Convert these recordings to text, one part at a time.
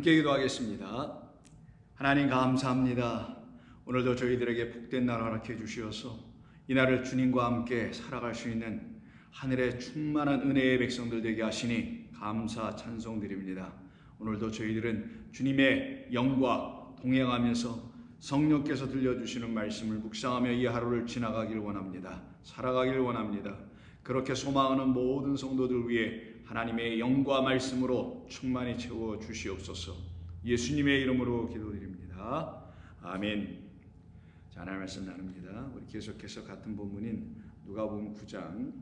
함께 기도하겠습니다. 하나님 감사합니다. 오늘도 저희들에게 복된 날 허락해 주시어서 이 날을 주님과 함께 살아갈 수 있는 하늘의 충만한 은혜의 백성들 되게 하시니 감사 찬송 드립니다. 오늘도 저희들은 주님의 영과 동행하면서 성령께서 들려주시는 말씀을 묵상하며 이 하루를 지나가길 원합니다. 살아가길 원합니다. 그렇게 소망하는 모든 성도들 위해 하나님의 영과 말씀으로 충만히 채워 주시옵소서. 예수님의 이름으로 기도드립니다. 아멘. 자, 하나님 말씀 나눕니다. 우리 계속해서 같은 본문인 누가복음 9장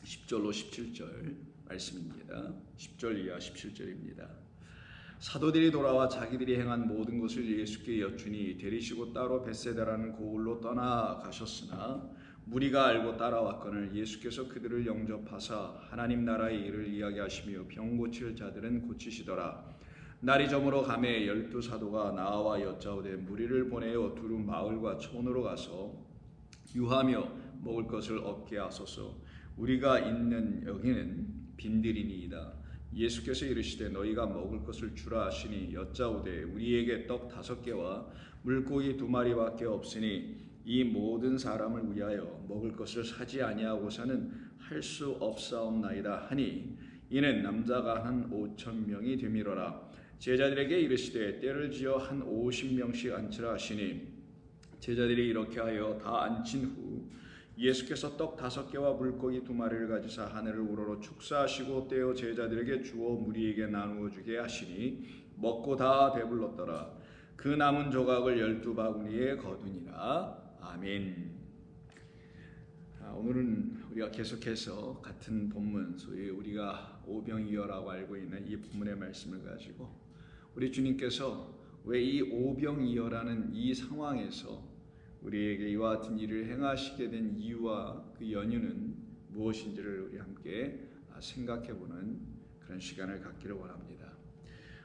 10절로 17절 말씀입니다. 10절 이하 17절입니다. 사도들이 돌아와 자기들이 행한 모든 것을 예수께 여쭈니 데리시고 따로 벳세다라는 고을로 떠나가셨으나 무리가 알고 따라왔거늘 예수께서 그들을 영접하사 하나님 나라의 일을 이야기하시며 병 고칠 자들은 고치시더라. 날이 저물어 가매 12 사도가 나와 여짜오되 무리를 보내어 두루 마을과 촌으로 가서 유하며 먹을 것을 얻게 하소서. 우리가 있는 여기는 빈들이니이다. 예수께서 이르시되 너희가 먹을 것을 주라 하시니 여짜오되 우리에게 떡 5개와 물고기 2마리밖에 없으니 이 모든 사람을 위하여 먹을 것을 사지 아니하고서는 할 수 없사옵나이다 하니 이는 남자가 한 5,000명이 되미러라. 제자들에게 이르시되 때를 지어 한 50명씩 앉히라 하시니 제자들이 이렇게 하여 다 앉힌 후 예수께서 떡 5개와 물고기 2마리를 가지사 하늘을 우러러 축사하시고 떼어 제자들에게 주어 무리에게 나누어 주게 하시니 먹고 다 배불렀더라. 그 남은 조각을 12바구니에 거두니라. 아멘. 오늘은 우리가 계속해서 같은 본문, 소위 우리가 오병이어라고 알고 있는 이 본문의 말씀을 가지고 우리 주님께서 왜 이 오병이어라는 이 상황에서 우리에게 이와 같은 일을 행하시게 된 이유와 그 연유는 무엇인지를 우리 함께 생각해보는 그런 시간을 갖기를 원합니다.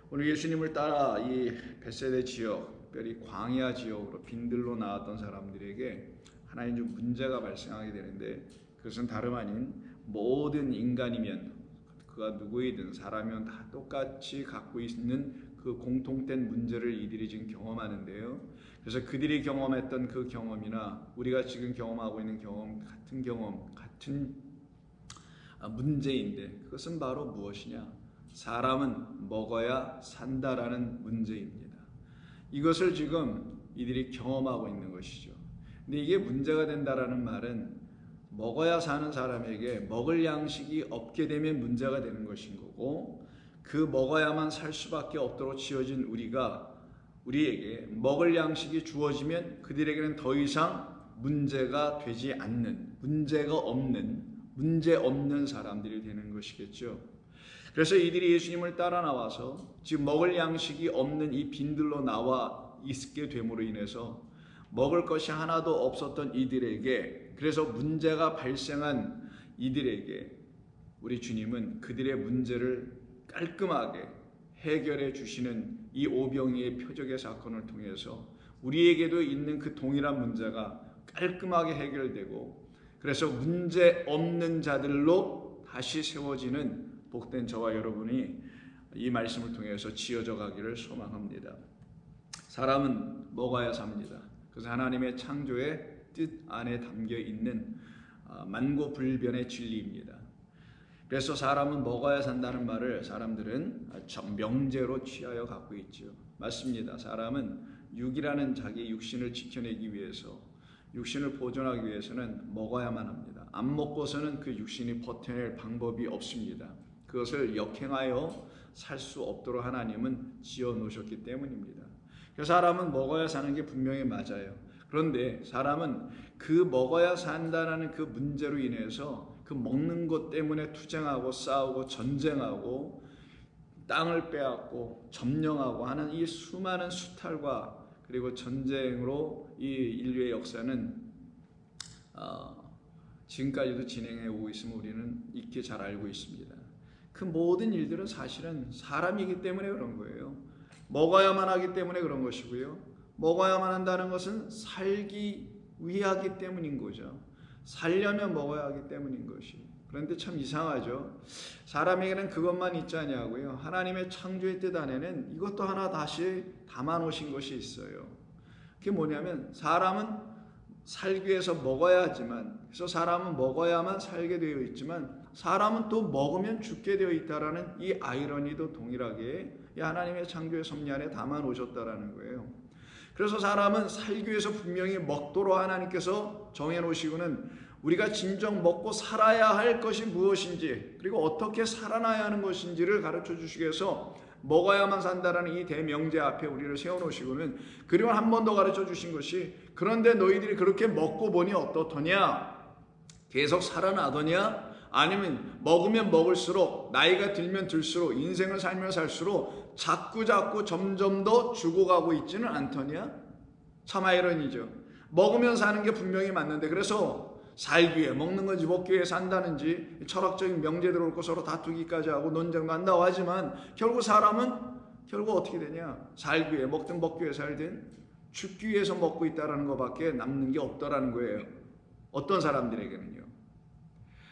오늘 예수님을 따라 이 벳세다 지역, 특별히 광야 지역으로 빈들로 나왔던 사람들에게 하나의 좀 문제가 발생하게 되는데 그것은 다름 아닌 모든 인간이면 그가 누구이든 사람이면 다 똑같이 갖고 있는 그 공통된 문제를 이들이 지금 경험하는데요. 그래서 그들이 경험했던 그 경험이나 우리가 지금 경험하고 있는 경험, 같은 문제인데 그것은 바로 무엇이냐? 사람은 먹어야 산다라는 문제입니다. 이것을 지금 이들이 경험하고 있는 것이죠. 근데 이게 문제가 된다라는 말은 먹어야 사는 사람에게 먹을 양식이 없게 되면 문제가 되는 것인 거고 그 먹어야만 살 수밖에 없도록 지어진 우리에게 먹을 양식이 주어지면 그들에게는 더 이상 문제가 되지 않는, 문제 없는 사람들이 되는 것이겠죠. 그래서 이들이 예수님을 따라 나와서 지금 먹을 양식이 없는 이 빈들로 나와 있게 됨으로 인해서 먹을 것이 하나도 없었던 이들에게, 그래서 문제가 발생한 이들에게 우리 주님은 그들의 문제를 깔끔하게 해결해 주시는 이 오병이의 표적의 사건을 통해서 우리에게도 있는 그 동일한 문제가 깔끔하게 해결되고 그래서 문제 없는 자들로 다시 세워지는 복된 저와 여러분이 이 말씀을 통해서 지어져 가기를 소망합니다. 사람은 먹어야 삽니다. 그래서 하나님의 창조의 뜻 안에 담겨 있는 만고불변의 진리입니다. 그래서 사람은 먹어야 산다는 말을 사람들은 명제로 취하여 갖고 있죠. 맞습니다. 사람은 육이라는 자기 육신을 지켜내기 위해서, 육신을 보존하기 위해서는 먹어야만 합니다. 안 먹고서는 그 육신이 버텨낼 방법이 없습니다. 그것을 역행하여 살 수 없도록 하나님은 지어 놓으셨기 때문입니다. 그래서 사람은 먹어야 사는 게 분명히 맞아요. 그런데 사람은 그 먹어야 산다는 그 문제로 인해서 그 먹는 것 때문에 투쟁하고 싸우고 전쟁하고 땅을 빼앗고 점령하고 하는 이 수많은 수탈과 그리고 전쟁으로 이 인류의 역사는 지금까지도 진행해 오고 있음을 우리는 익히 잘 알고 있습니다. 그 모든 일들은 사실은 사람이기 때문에 그런 거예요. 먹어야만 하기 때문에 그런 것이고요. 먹어야만 한다는 것은 살기 위하기 때문인 거죠. 살려면 먹어야 하기 때문인 것이. 그런데 참 이상하죠. 사람에게는 그것만 있지 않냐고요. 하나님의 창조의 뜻 안에는 이것도 하나 다시 담아 놓으신 것이 있어요. 그게 뭐냐면 사람은 살기 위해서 먹어야 하지만, 그래서 사람은 먹어야만 살게 되어 있지만 사람은 또 먹으면 죽게 되어 있다라는 이 아이러니도 동일하게 이 하나님의 창조의 섭리 안에 담아 놓으셨다라는 거예요. 그래서 사람은 살기 위해서 분명히 먹도록 하나님께서 정해 놓으시고는 우리가 진정 먹고 살아야 할 것이 무엇인지, 그리고 어떻게 살아나야 하는 것인지를 가르쳐 주시기 위해서 먹어야만 산다라는 이 대명제 앞에 우리를 세워놓으시고는, 그리고 한 번 더 가르쳐 주신 것이, 그런데 너희들이 그렇게 먹고 보니 어떻더냐? 계속 살아나더냐? 아니면 먹으면 먹을수록, 나이가 들면 들수록, 인생을 살면 살수록 자꾸 점점 더 죽어가고 있지는 않더냐? 참 아이러니죠. 먹으면 사는 게 분명히 맞는데, 그래서 살기 위해 먹는 건지 먹기 위해 산다는지 철학적인 명제들 올 거 서로 다투기까지 하고 논쟁도 한다고 하지만, 결국 사람은 어떻게 되냐? 살기 위해 먹든 먹기 위해 살든 죽기 위해서 먹고 있다는 것밖에 남는 게 없다라는 거예요. 어떤 사람들에게는요.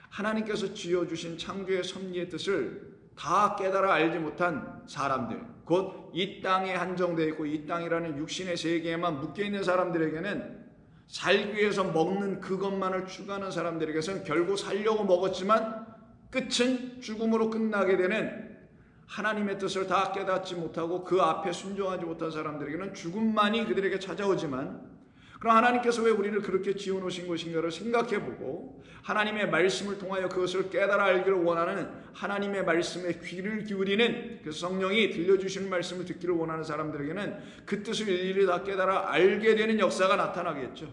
하나님께서 지어주신 창조의 섭리의 뜻을 다 깨달아 알지 못한 사람들, 곧 이 땅에 한정되어 있고 이 땅이라는 육신의 세계에만 묶여있는 사람들에게는, 살기 위해서 먹는 그것만을 추구하는 사람들에게서는 결국 살려고 먹었지만 끝은 죽음으로 끝나게 되는, 하나님의 뜻을 다 깨닫지 못하고 그 앞에 순종하지 못한 사람들에게는 죽음만이 그들에게 찾아오지만, 그럼 하나님께서 왜 우리를 그렇게 지어놓으신 것인가를 생각해보고 하나님의 말씀을 통하여 그것을 깨달아 알기를 원하는, 하나님의 말씀에 귀를 기울이는, 그래서 성령이 들려주시는 말씀을 듣기를 원하는 사람들에게는 그 뜻을 일일이 다 깨달아 알게 되는 역사가 나타나겠죠.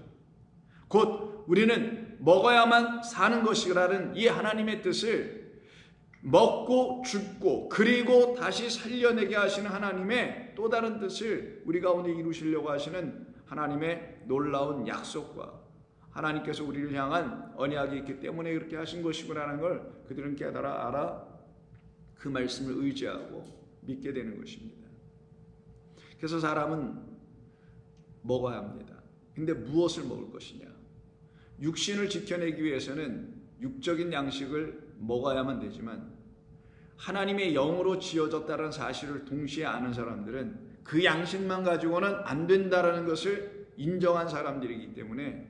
곧 우리는 먹어야만 사는 것이라는 이 하나님의 뜻을 먹고 죽고 그리고 다시 살려내게 하시는 하나님의 또 다른 뜻을 우리 가운데 이루시려고 하시는 하나님의 놀라운 약속과 하나님께서 우리를 향한 언약이 있기 때문에 그렇게 하신 것이구나라는 걸 그들은 깨달아 알아 그 말씀을 의지하고 믿게 되는 것입니다. 그래서 사람은 먹어야 합니다. 근데 무엇을 먹을 것이냐? 육신을 지켜내기 위해서는 육적인 양식을 먹어야만 되지만, 하나님의 영으로 지어졌다는 사실을 동시에 아는 사람들은 그 양식만 가지고는 안 된다라는 것을 인정한 사람들이기 때문에,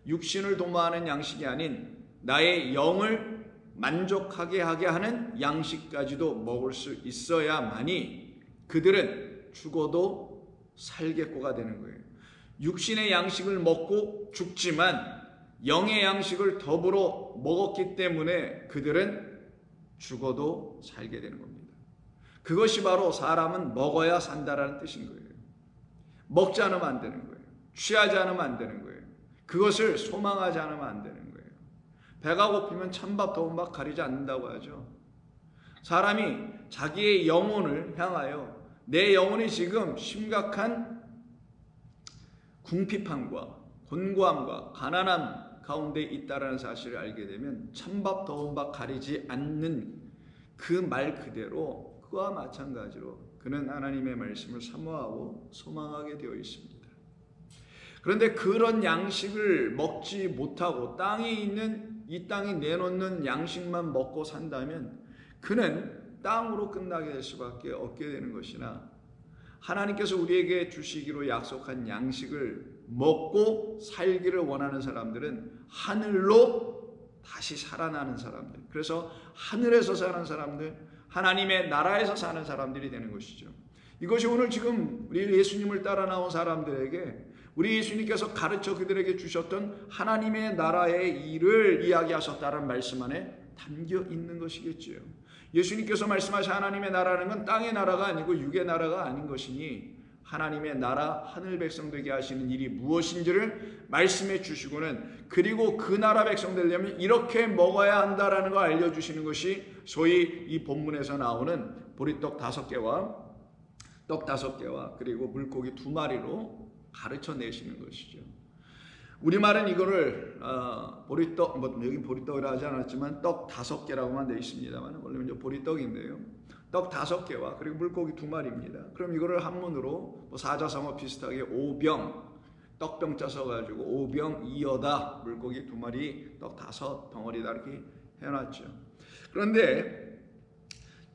육신을 도모하는 양식이 아닌 나의 영을 만족하게 하게 하는 양식까지도 먹을 수 있어야만이 그들은 죽어도 살겠고가 되는 거예요. 육신의 양식을 먹고 죽지만 영의 양식을 더불어 먹었기 때문에 그들은 죽어도 살게 되는 겁니다. 그것이 바로 사람은 먹어야 산다라는 뜻인 거예요. 먹지 않으면 안 되는 거예요. 취하지 않으면 안 되는 거예요. 그것을 소망하지 않으면 안 되는 거예요. 배가 고프면 찬밥 더운 밥 가리지 않는다고 하죠. 사람이 자기의 영혼을 향하여 내 영혼이 지금 심각한 궁핍함과 곤고함과 가난함 가운데 있다라는 사실을 알게 되면 찬밥 더운 밥 가리지 않는 그 말 그대로, 그와 마찬가지로 그는 하나님의 말씀을 사모하고 소망하게 되어 있습니다. 그런데 그런 양식을 먹지 못하고 땅에 있는 이 땅이 내놓는 양식만 먹고 산다면 그는 땅으로 끝나게 될 수밖에 없게 되는 것이나, 하나님께서 우리에게 주시기로 약속한 양식을 먹고 살기를 원하는 사람들은 하늘로 다시 살아나는 사람들, 그래서 하늘에서 사는 사람들, 하나님의 나라에서 사는 사람들이 되는 것이죠. 이것이 오늘 지금 우리 예수님을 따라 나온 사람들에게 우리 예수님께서 가르쳐 그들에게 주셨던 하나님의 나라의 일을 이야기하셨다는 말씀 안에 담겨 있는 것이겠지요. 예수님께서 말씀하신 하나님의 나라는 건 땅의 나라가 아니고 육의 나라가 아닌 것이니, 하나님의 나라, 하늘 백성 되게 하시는 일이 무엇인지를 말씀해 주시고는, 그리고 그 나라 백성 되려면 이렇게 먹어야 한다라는 걸 알려주시는 것이 소위 이 본문에서 나오는 보리떡 5개와 떡 5개와 그리고 물고기 2마리로 가르쳐 내시는 것이죠. 우리말은 이거를 보리떡, 여기 보리떡이라 하지 않았지만 떡 5개라고만 되어 있습니다만, 원래 이제 보리떡인데요. 떡 5개와 그리고 물고기 2마리입니다. 그럼 이거를 한문으로 사자성어 비슷하게 오병, 떡병 짜서가지고 오병이어다, 물고기 2마리, 떡 5덩어리다 이렇게 해놨죠. 그런데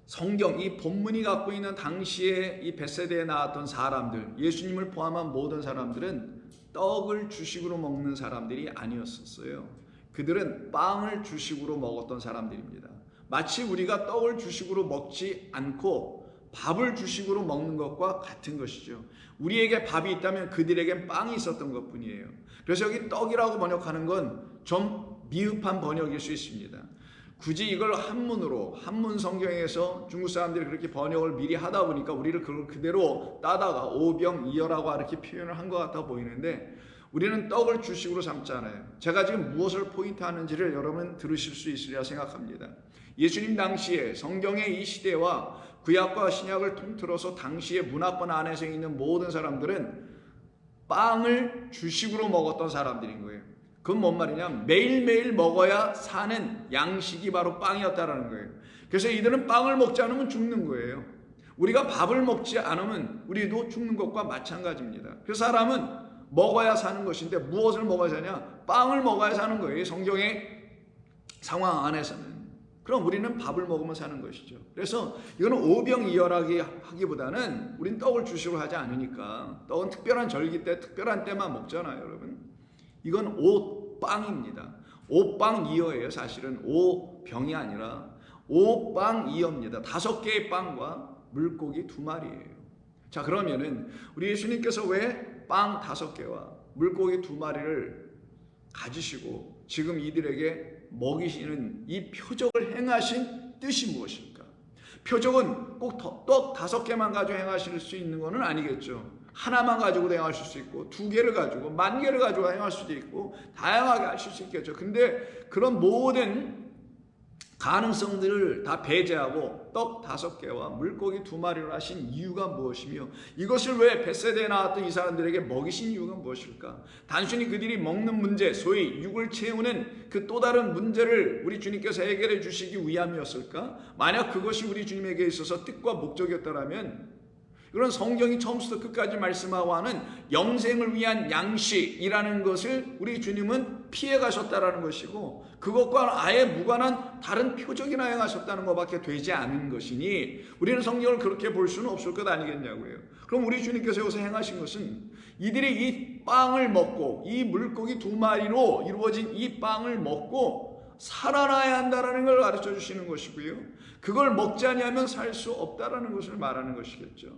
성경 이 본문이 갖고 있는 당시에 이 벳세다에 나왔던 사람들, 예수님을 포함한 모든 사람들은 떡을 주식으로 먹는 사람들이 아니었었어요. 그들은 빵을 주식으로 먹었던 사람들입니다. 마치 우리가 떡을 주식으로 먹지 않고 밥을 주식으로 먹는 것과 같은 것이죠. 우리에게 밥이 있다면 그들에겐 빵이 있었던 것뿐이에요. 그래서 여기 떡이라고 번역하는 건 좀 미흡한 번역일 수 있습니다. 굳이 이걸 한문 성경에서 중국 사람들이 그렇게 번역을 미리 하다 보니까 우리를 그걸 그대로 따다가 오병이어라고 이렇게 표현을 한 것 같아 보이는데, 우리는 떡을 주식으로 삼잖아요. 제가 지금 무엇을 포인트하는지를 여러분 들으실 수 있으리라 생각합니다. 예수님 당시에 성경의 이 시대와 구약과 신약을 통틀어서 당시의 문화권 안에서 있는 모든 사람들은 빵을 주식으로 먹었던 사람들인 거예요. 그건 뭔 말이냐? 매일매일 먹어야 사는 양식이 바로 빵이었다라는 거예요. 그래서 이들은 빵을 먹지 않으면 죽는 거예요. 우리가 밥을 먹지 않으면 우리도 죽는 것과 마찬가지입니다. 그래서 사람은 먹어야 사는 것인데 무엇을 먹어야 사냐? 빵을 먹어야 사는 거예요. 성경의 상황 안에서는. 그럼 우리는 밥을 먹으면 사는 것이죠. 그래서 이거는 오병이어라기 하기보다는 우린 떡을 주식으로 하지 않으니까, 떡은 특별한 절기 때 특별한 때만 먹잖아요, 여러분. 이건 오빵입니다. 오빵이어예요. 사실은 오병이 아니라 오빵이어입니다. 5개의 빵과 물고기 2마리예요. 자, 그러면은 우리 예수님께서 왜 빵 5개와 물고기 2마리를 가지시고 지금 이들에게 먹이시는 이 표적을 행하신 뜻이 무엇일까? 표적은 꼭 떡 5개만 가지고 행하실 수 있는 것은 아니겠죠. 하나만 가지고도 행하실 수 있고 2개를 가지고 10,000개를 가지고 행할 수도 있고 다양하게 하실 수 있겠죠. 근데 그런 모든 가능성들을 다 배제하고 떡 5개와 물고기 2마리를 하신 이유가 무엇이며, 이것을 왜 벳세다에 나왔던 이 사람들에게 먹이신 이유가 무엇일까? 단순히 그들이 먹는 문제, 소위 육을 채우는 그 또 다른 문제를 우리 주님께서 해결해 주시기 위함이었을까? 만약 그것이 우리 주님에게 있어서 뜻과 목적이었다면, 그런 성경이 처음부터 끝까지 말씀하고 하는 영생을 위한 양식이라는 것을 우리 주님은 피해 가셨다라는 것이고, 그것과 아예 무관한 다른 표적이나 행하셨다는 것밖에 되지 않은 것이니 우리는 성경을 그렇게 볼 수는 없을 것 아니겠냐고요. 그럼 우리 주님께서 여기서 행하신 것은 이들이 이 빵을 먹고 이 물고기 2마리로 이루어진 이 빵을 먹고 살아나야 한다라는 걸 가르쳐 주시는 것이고요. 그걸 먹지 아니하면 살 수 없다라는 것을 말하는 것이겠죠.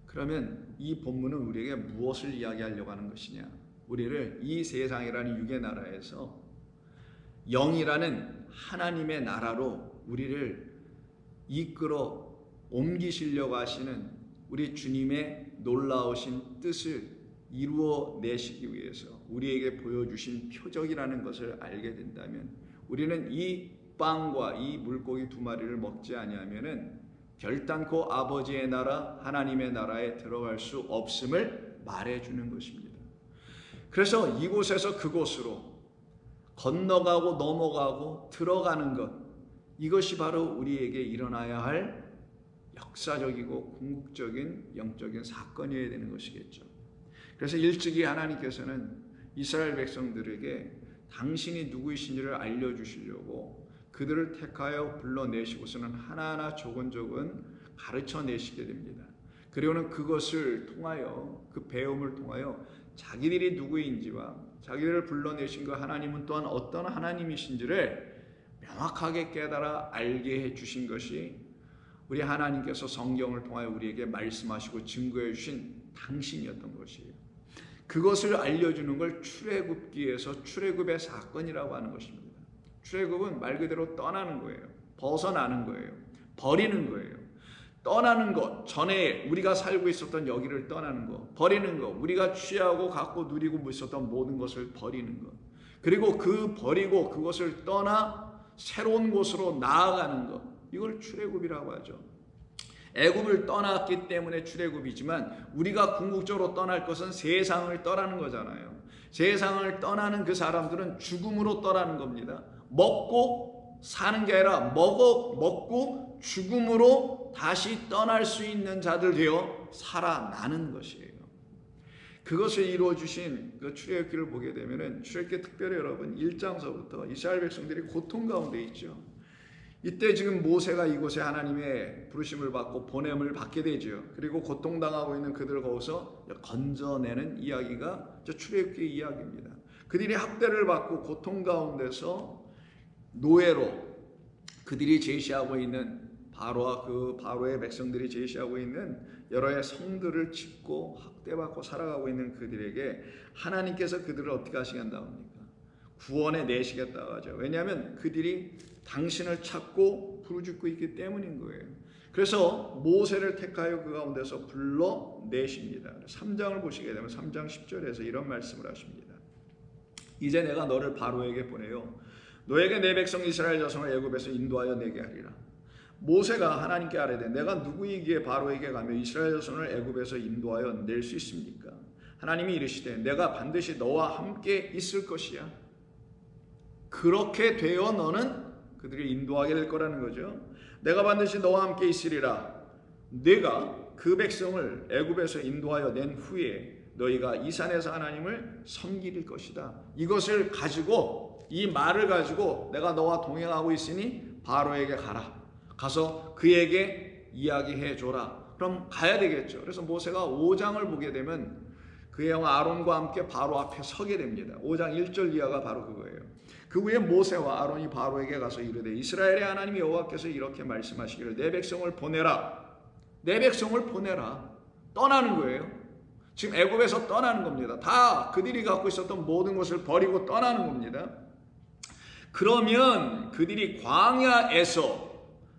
그러면 이 본문은 우리에게 무엇을 이야기하려고 하는 것이냐? 우리를 이 세상이라는 육의 나라에서 영이라는 하나님의 나라로 우리를 이끌어 옮기시려고 하시는 우리 주님의 놀라우신 뜻을 이루어 내시기 위해서 우리에게 보여주신 표적이라는 것을 알게 된다면, 우리는 이 빵과 이 물고기 2마리를 먹지 아니하면은 결단코 아버지의 나라, 하나님의 나라에 들어갈 수 없음을 말해주는 것입니다. 그래서 이곳에서 그곳으로 건너가고 넘어가고 들어가는 것, 이것이 바로 우리에게 일어나야 할 역사적이고 궁극적인 영적인 사건이어야 되는 것이겠죠. 그래서 일찍이 하나님께서는 이스라엘 백성들에게 당신이 누구이신지를 알려주시려고 그들을 택하여 불러내시고서는 하나하나 조근조근 가르쳐내시게 됩니다. 그리고는 그것을 통하여, 그 배움을 통하여 자기들이 누구인지와 자기들을 불러내신 그 하나님은 또한 어떤 하나님이신지를 명확하게 깨달아 알게 해주신 것이 우리 하나님께서 성경을 통하여 우리에게 말씀하시고 증거해 주신 당신이었던 것이에요. 그것을 알려주는 걸 출애굽기에서 출애굽의 사건이라고 하는 것입니다. 출애굽은 말 그대로 떠나는 거예요. 벗어나는 거예요. 버리는 거예요. 떠나는 것, 전에 우리가 살고 있었던 여기를 떠나는 것, 버리는 것, 우리가 취하고 갖고 누리고 있었던 모든 것을 버리는 것, 그리고 그 버리고 그것을 떠나 새로운 곳으로 나아가는 것, 이걸 출애굽이라고 하죠. 애굽을 떠났기 때문에 출애굽이지만 우리가 궁극적으로 떠날 것은 세상을 떠나는 거잖아요. 세상을 떠나는 그 사람들은 죽음으로 떠나는 겁니다. 먹고 사는 게 아니라 먹고 죽음으로 다시 떠날 수 있는 자들 되어 살아나는 것이에요. 그것을 이루어 주신 그 출애굽기를 보게 되면은 출애굽기 특별히 여러분 1장서부터 이스라엘 백성들이 고통 가운데 있죠. 이때 지금 모세가 이곳에 하나님의 부르심을 받고 보냄을 받게 되죠. 그리고 고통당하고 있는 그들을 거기서 건져내는 이야기가 출애굽기 이야기입니다. 그들이 학대를 받고 고통 가운데서 노예로 그들이 제시하고 있는 바로와 그 바로의 백성들이 제시하고 있는 여러의 성들을 짓고 학대받고 살아가고 있는 그들에게 하나님께서 그들을 어떻게 하시겠다고 합니까? 구원에 내시겠다고 하죠. 왜냐하면 그들이 당신을 찾고 부르짖고 있기 때문인 거예요. 그래서 모세를 택하여 그 가운데서 불러내십니다. 3장을 보시게 되면 3장 10절에서 이런 말씀을 하십니다. 이제 내가 너를 바로에게 보내요. 너에게 내 백성 이스라엘 자손을 애굽에서 인도하여 내게 하리라. 모세가 하나님께 아뢰되 내가 누구이기에 바로에게 가며 이스라엘 자손을 애굽에서 인도하여 낼 수 있습니까? 하나님이 이르시되 내가 반드시 너와 함께 있을 것이야. 그렇게 되어 너는 그들을 인도하게 될 거라는 거죠. 내가 반드시 너와 함께 있으리라. 내가 그 백성을 애굽에서 인도하여 낸 후에 너희가 이 산에서 하나님을 섬길 것이다. 이것을 가지고 이 말을 가지고 내가 너와 동행하고 있으니 바로에게 가라. 가서 그에게 이야기해 줘라. 그럼 가야 되겠죠. 그래서 모세가 5장을 보게 되면 그의 형 아론과 함께 바로 앞에 서게 됩니다. 5장 1절 이하가 바로 그거예요. 그 후에 모세와 아론이 바로에게 가서 이르되 이스라엘의 하나님 여호와께서 이렇게 말씀하시기를 내 백성을 보내라. 내 백성을 보내라. 떠나는 거예요. 지금 애굽에서 떠나는 겁니다. 다 그들이 갖고 있었던 모든 것을 버리고 떠나는 겁니다. 그러면 그들이 광야에서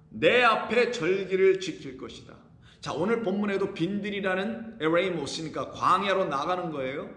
내 앞에 절기를 지킬 것이다. 자, 오늘 본문에도 빈들이라는 에브라임 못 쓰니까 광야로 나가는 거예요.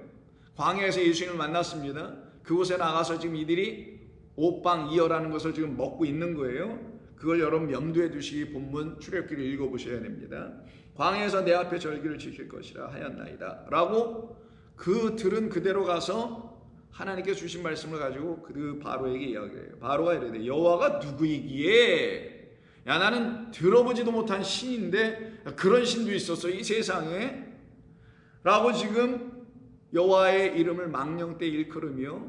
광야에서 예수님을 만났습니다. 그곳에 나가서 지금 이들이 옷방 이어라는 것을 지금 먹고 있는 거예요. 그걸 여러분 염두에 두시기 본문 출애굽기를 읽어보셔야 됩니다. 광야에서 내 앞에 절기를 지킬 것이라 하였나이다 라고 그들은 그대로 가서 하나님께 주신 말씀을 가지고 그 바로에게 이야기해요. 바로가 이르되 여호와가 누구이기에 야 나는 들어보지도 못한 신인데 그런 신도 있었어 이 세상에 라고 지금 여호와의 이름을 망령때 일컬으며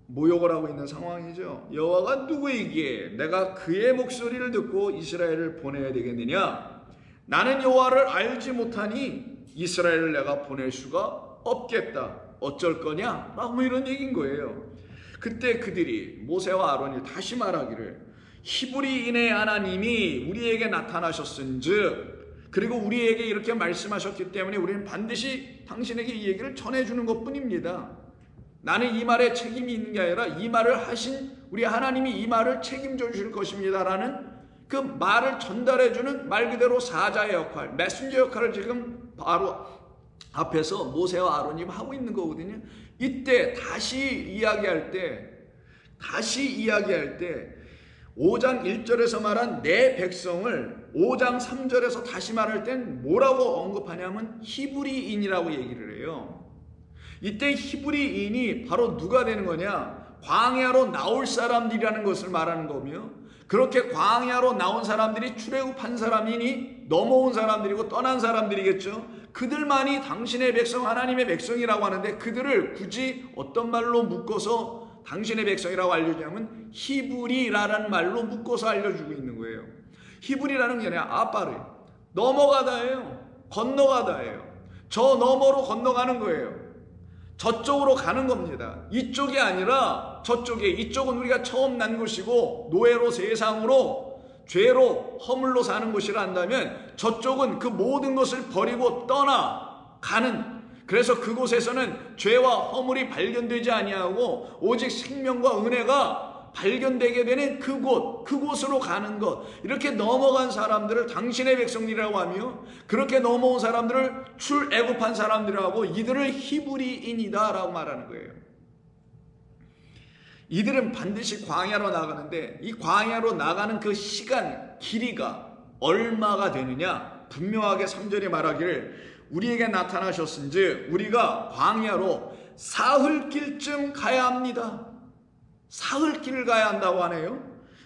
모욕을 하고 있는 상황이죠. 여호와가 누구이기에 내가 그의 목소리를 듣고 이스라엘을 보내야 되겠느냐. 나는 여호와를 알지 못하니 이스라엘을 내가 보낼 수가 없겠다. 어쩔 거냐 라고 이런 얘기인 거예요. 그때 그들이 모세와 아론이 다시 말하기를 히브리인의 하나님이 우리에게 나타나셨은즉 그리고 우리에게 이렇게 말씀하셨기 때문에 우리는 반드시 당신에게 이 얘기를 전해주는 것뿐입니다. 나는 이 말에 책임이 있는 게 아니라 이 말을 하신 우리 하나님이 이 말을 책임져 주실 것입니다 라는 그 말을 전달해주는 말 그대로 사자의 역할, 메신저 역할을 지금 바로 앞에서 모세와 아론이 하고 있는 거거든요. 이때 다시 이야기할 때 5장 1절에서 말한 내 백성을 5장 3절에서 다시 말할 땐 뭐라고 언급하냐면 히브리인이라고 얘기를 해요. 이때 히브리인이 바로 누가 되는 거냐? 광야로 나올 사람들이라는 것을 말하는 거며 그렇게 광야로 나온 사람들이 출애굽한 사람이니 넘어온 사람들이고 떠난 사람들이겠죠. 그들만이 당신의 백성 하나님의 백성이라고 하는데 그들을 굳이 어떤 말로 묶어서 당신의 백성이라고 알려주냐면 히브리라는 말로 묶어서 알려주고 있는 거예요. 히브리라는 게 아니라 아빠를 넘어가다예요. 건너가다예요. 저 너머로 건너가는 거예요. 저쪽으로 가는 겁니다. 이쪽이 아니라 저쪽에 이쪽은 우리가 처음 난 곳이고 노예로 세상으로 죄로 허물로 사는 곳이라 한다면 저쪽은 그 모든 것을 버리고 떠나가는 그래서 그곳에서는 죄와 허물이 발견되지 아니하고 오직 생명과 은혜가 발견되게 되는 그곳으로 가는 것 이렇게 넘어간 사람들을 당신의 백성이라고 하며 그렇게 넘어온 사람들을 출애굽한 사람들이라고 이들을 히브리인이다 라고 말하는 거예요. 이들은 반드시 광야로 나가는데 이 광야로 나가는 그 시간 길이가 얼마가 되느냐 분명하게 3절에 말하기를 우리에게 나타나셨은즉 우리가 광야로 사흘길쯤 가야 합니다. 사흘길을 가야 한다고 하네요.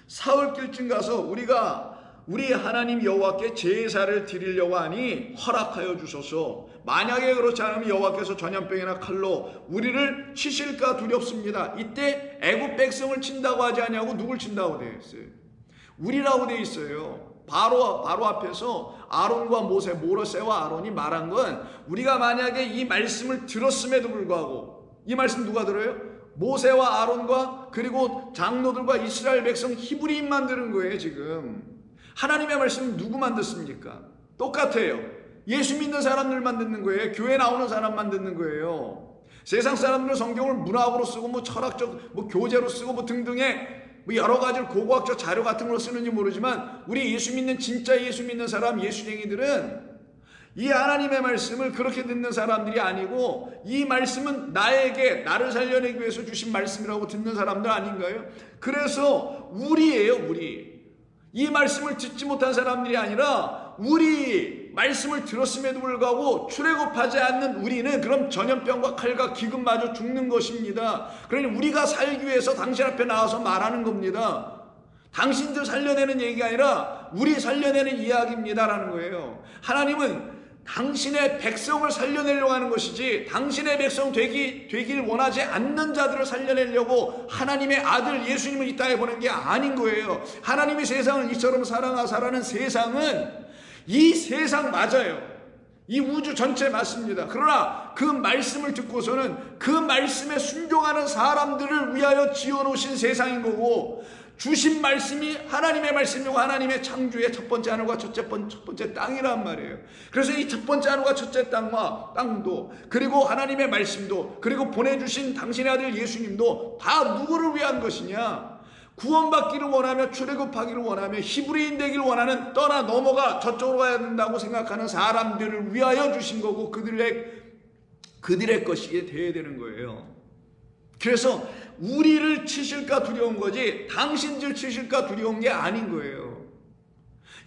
사흘길쯤 가서 우리가 우리 하나님 여호와께 제사를 드리려고 하니 허락하여 주소서. 만약에 그렇지 않으면 여호와께서 전염병이나 칼로 우리를 치실까 두렵습니다. 이때 애굽 백성을 친다고 하지 아니하고 누굴 친다고 되어 있어요? 우리라고 되어 있어요. 바로 앞에서 아론과 모세와 아론이 말한 건, 우리가 만약에 이 말씀을 들었음에도 불구하고, 이 말씀 누가 들어요? 모세와 아론과 그리고 장로들과 이스라엘 백성 히브리인만 들은 거예요. 지금 하나님의 말씀은 누구만 듣습니까? 똑같아요. 예수 믿는 사람들만 듣는 거예요. 교회 나오는 사람만 듣는 거예요. 세상 사람들은 성경을 문학으로 쓰고 철학적 교재로 쓰고 등등의 여러 가지 고고학적 자료 같은 걸 쓰는지 모르지만, 우리 예수 믿는 진짜 예수 믿는 사람, 예수쟁이들은 이 하나님의 말씀을 그렇게 듣는 사람들이 아니고, 이 말씀은 나를 살려내기 위해서 주신 말씀이라고 듣는 사람들 아닌가요? 그래서 우리예요, 우리. 이 말씀을 듣지 못한 사람들이 아니라 우리 말씀을 들었음에도 불구하고 출애굽하지 않는 우리는 그럼 전염병과 칼과 기근마저 죽는 것입니다. 그러니 우리가 살기 위해서 당신 앞에 나와서 말하는 겁니다. 당신들 살려내는 얘기가 아니라 우리 살려내는 이야기입니다라는 거예요. 하나님은 당신의 백성을 살려내려고 하는 것이지, 당신의 백성 되길 원하지 않는 자들을 살려내려고 하나님의 아들 예수님을 이 땅에 보낸 게 아닌 거예요. 하나님이 세상을 이처럼 사랑하사라는 세상은 이 세상 맞아요. 이 우주 전체 맞습니다. 그러나 그 말씀을 듣고서는 그 말씀에 순종하는 사람들을 위하여 지어놓으신 세상인 거고, 주신 말씀이 하나님의 말씀이고 하나님의 창조의 첫 번째 하늘과 첫 번째 땅이란 말이에요. 그래서 이 첫 번째 하늘과 첫째 땅도, 그리고 하나님의 말씀도, 그리고 보내주신 당신의 아들 예수님도 다 누구를 위한 것이냐? 구원받기를 원하며 출애굽하기를 원하며 히브리인 되기를 원하는, 떠나 넘어가 저쪽으로 가야 된다고 생각하는 사람들을 위하여 주신 거고, 그들의 것이 되어야 되는 거예요. 그래서 우리를 치실까 두려운 거지 당신들 치실까 두려운 게 아닌 거예요.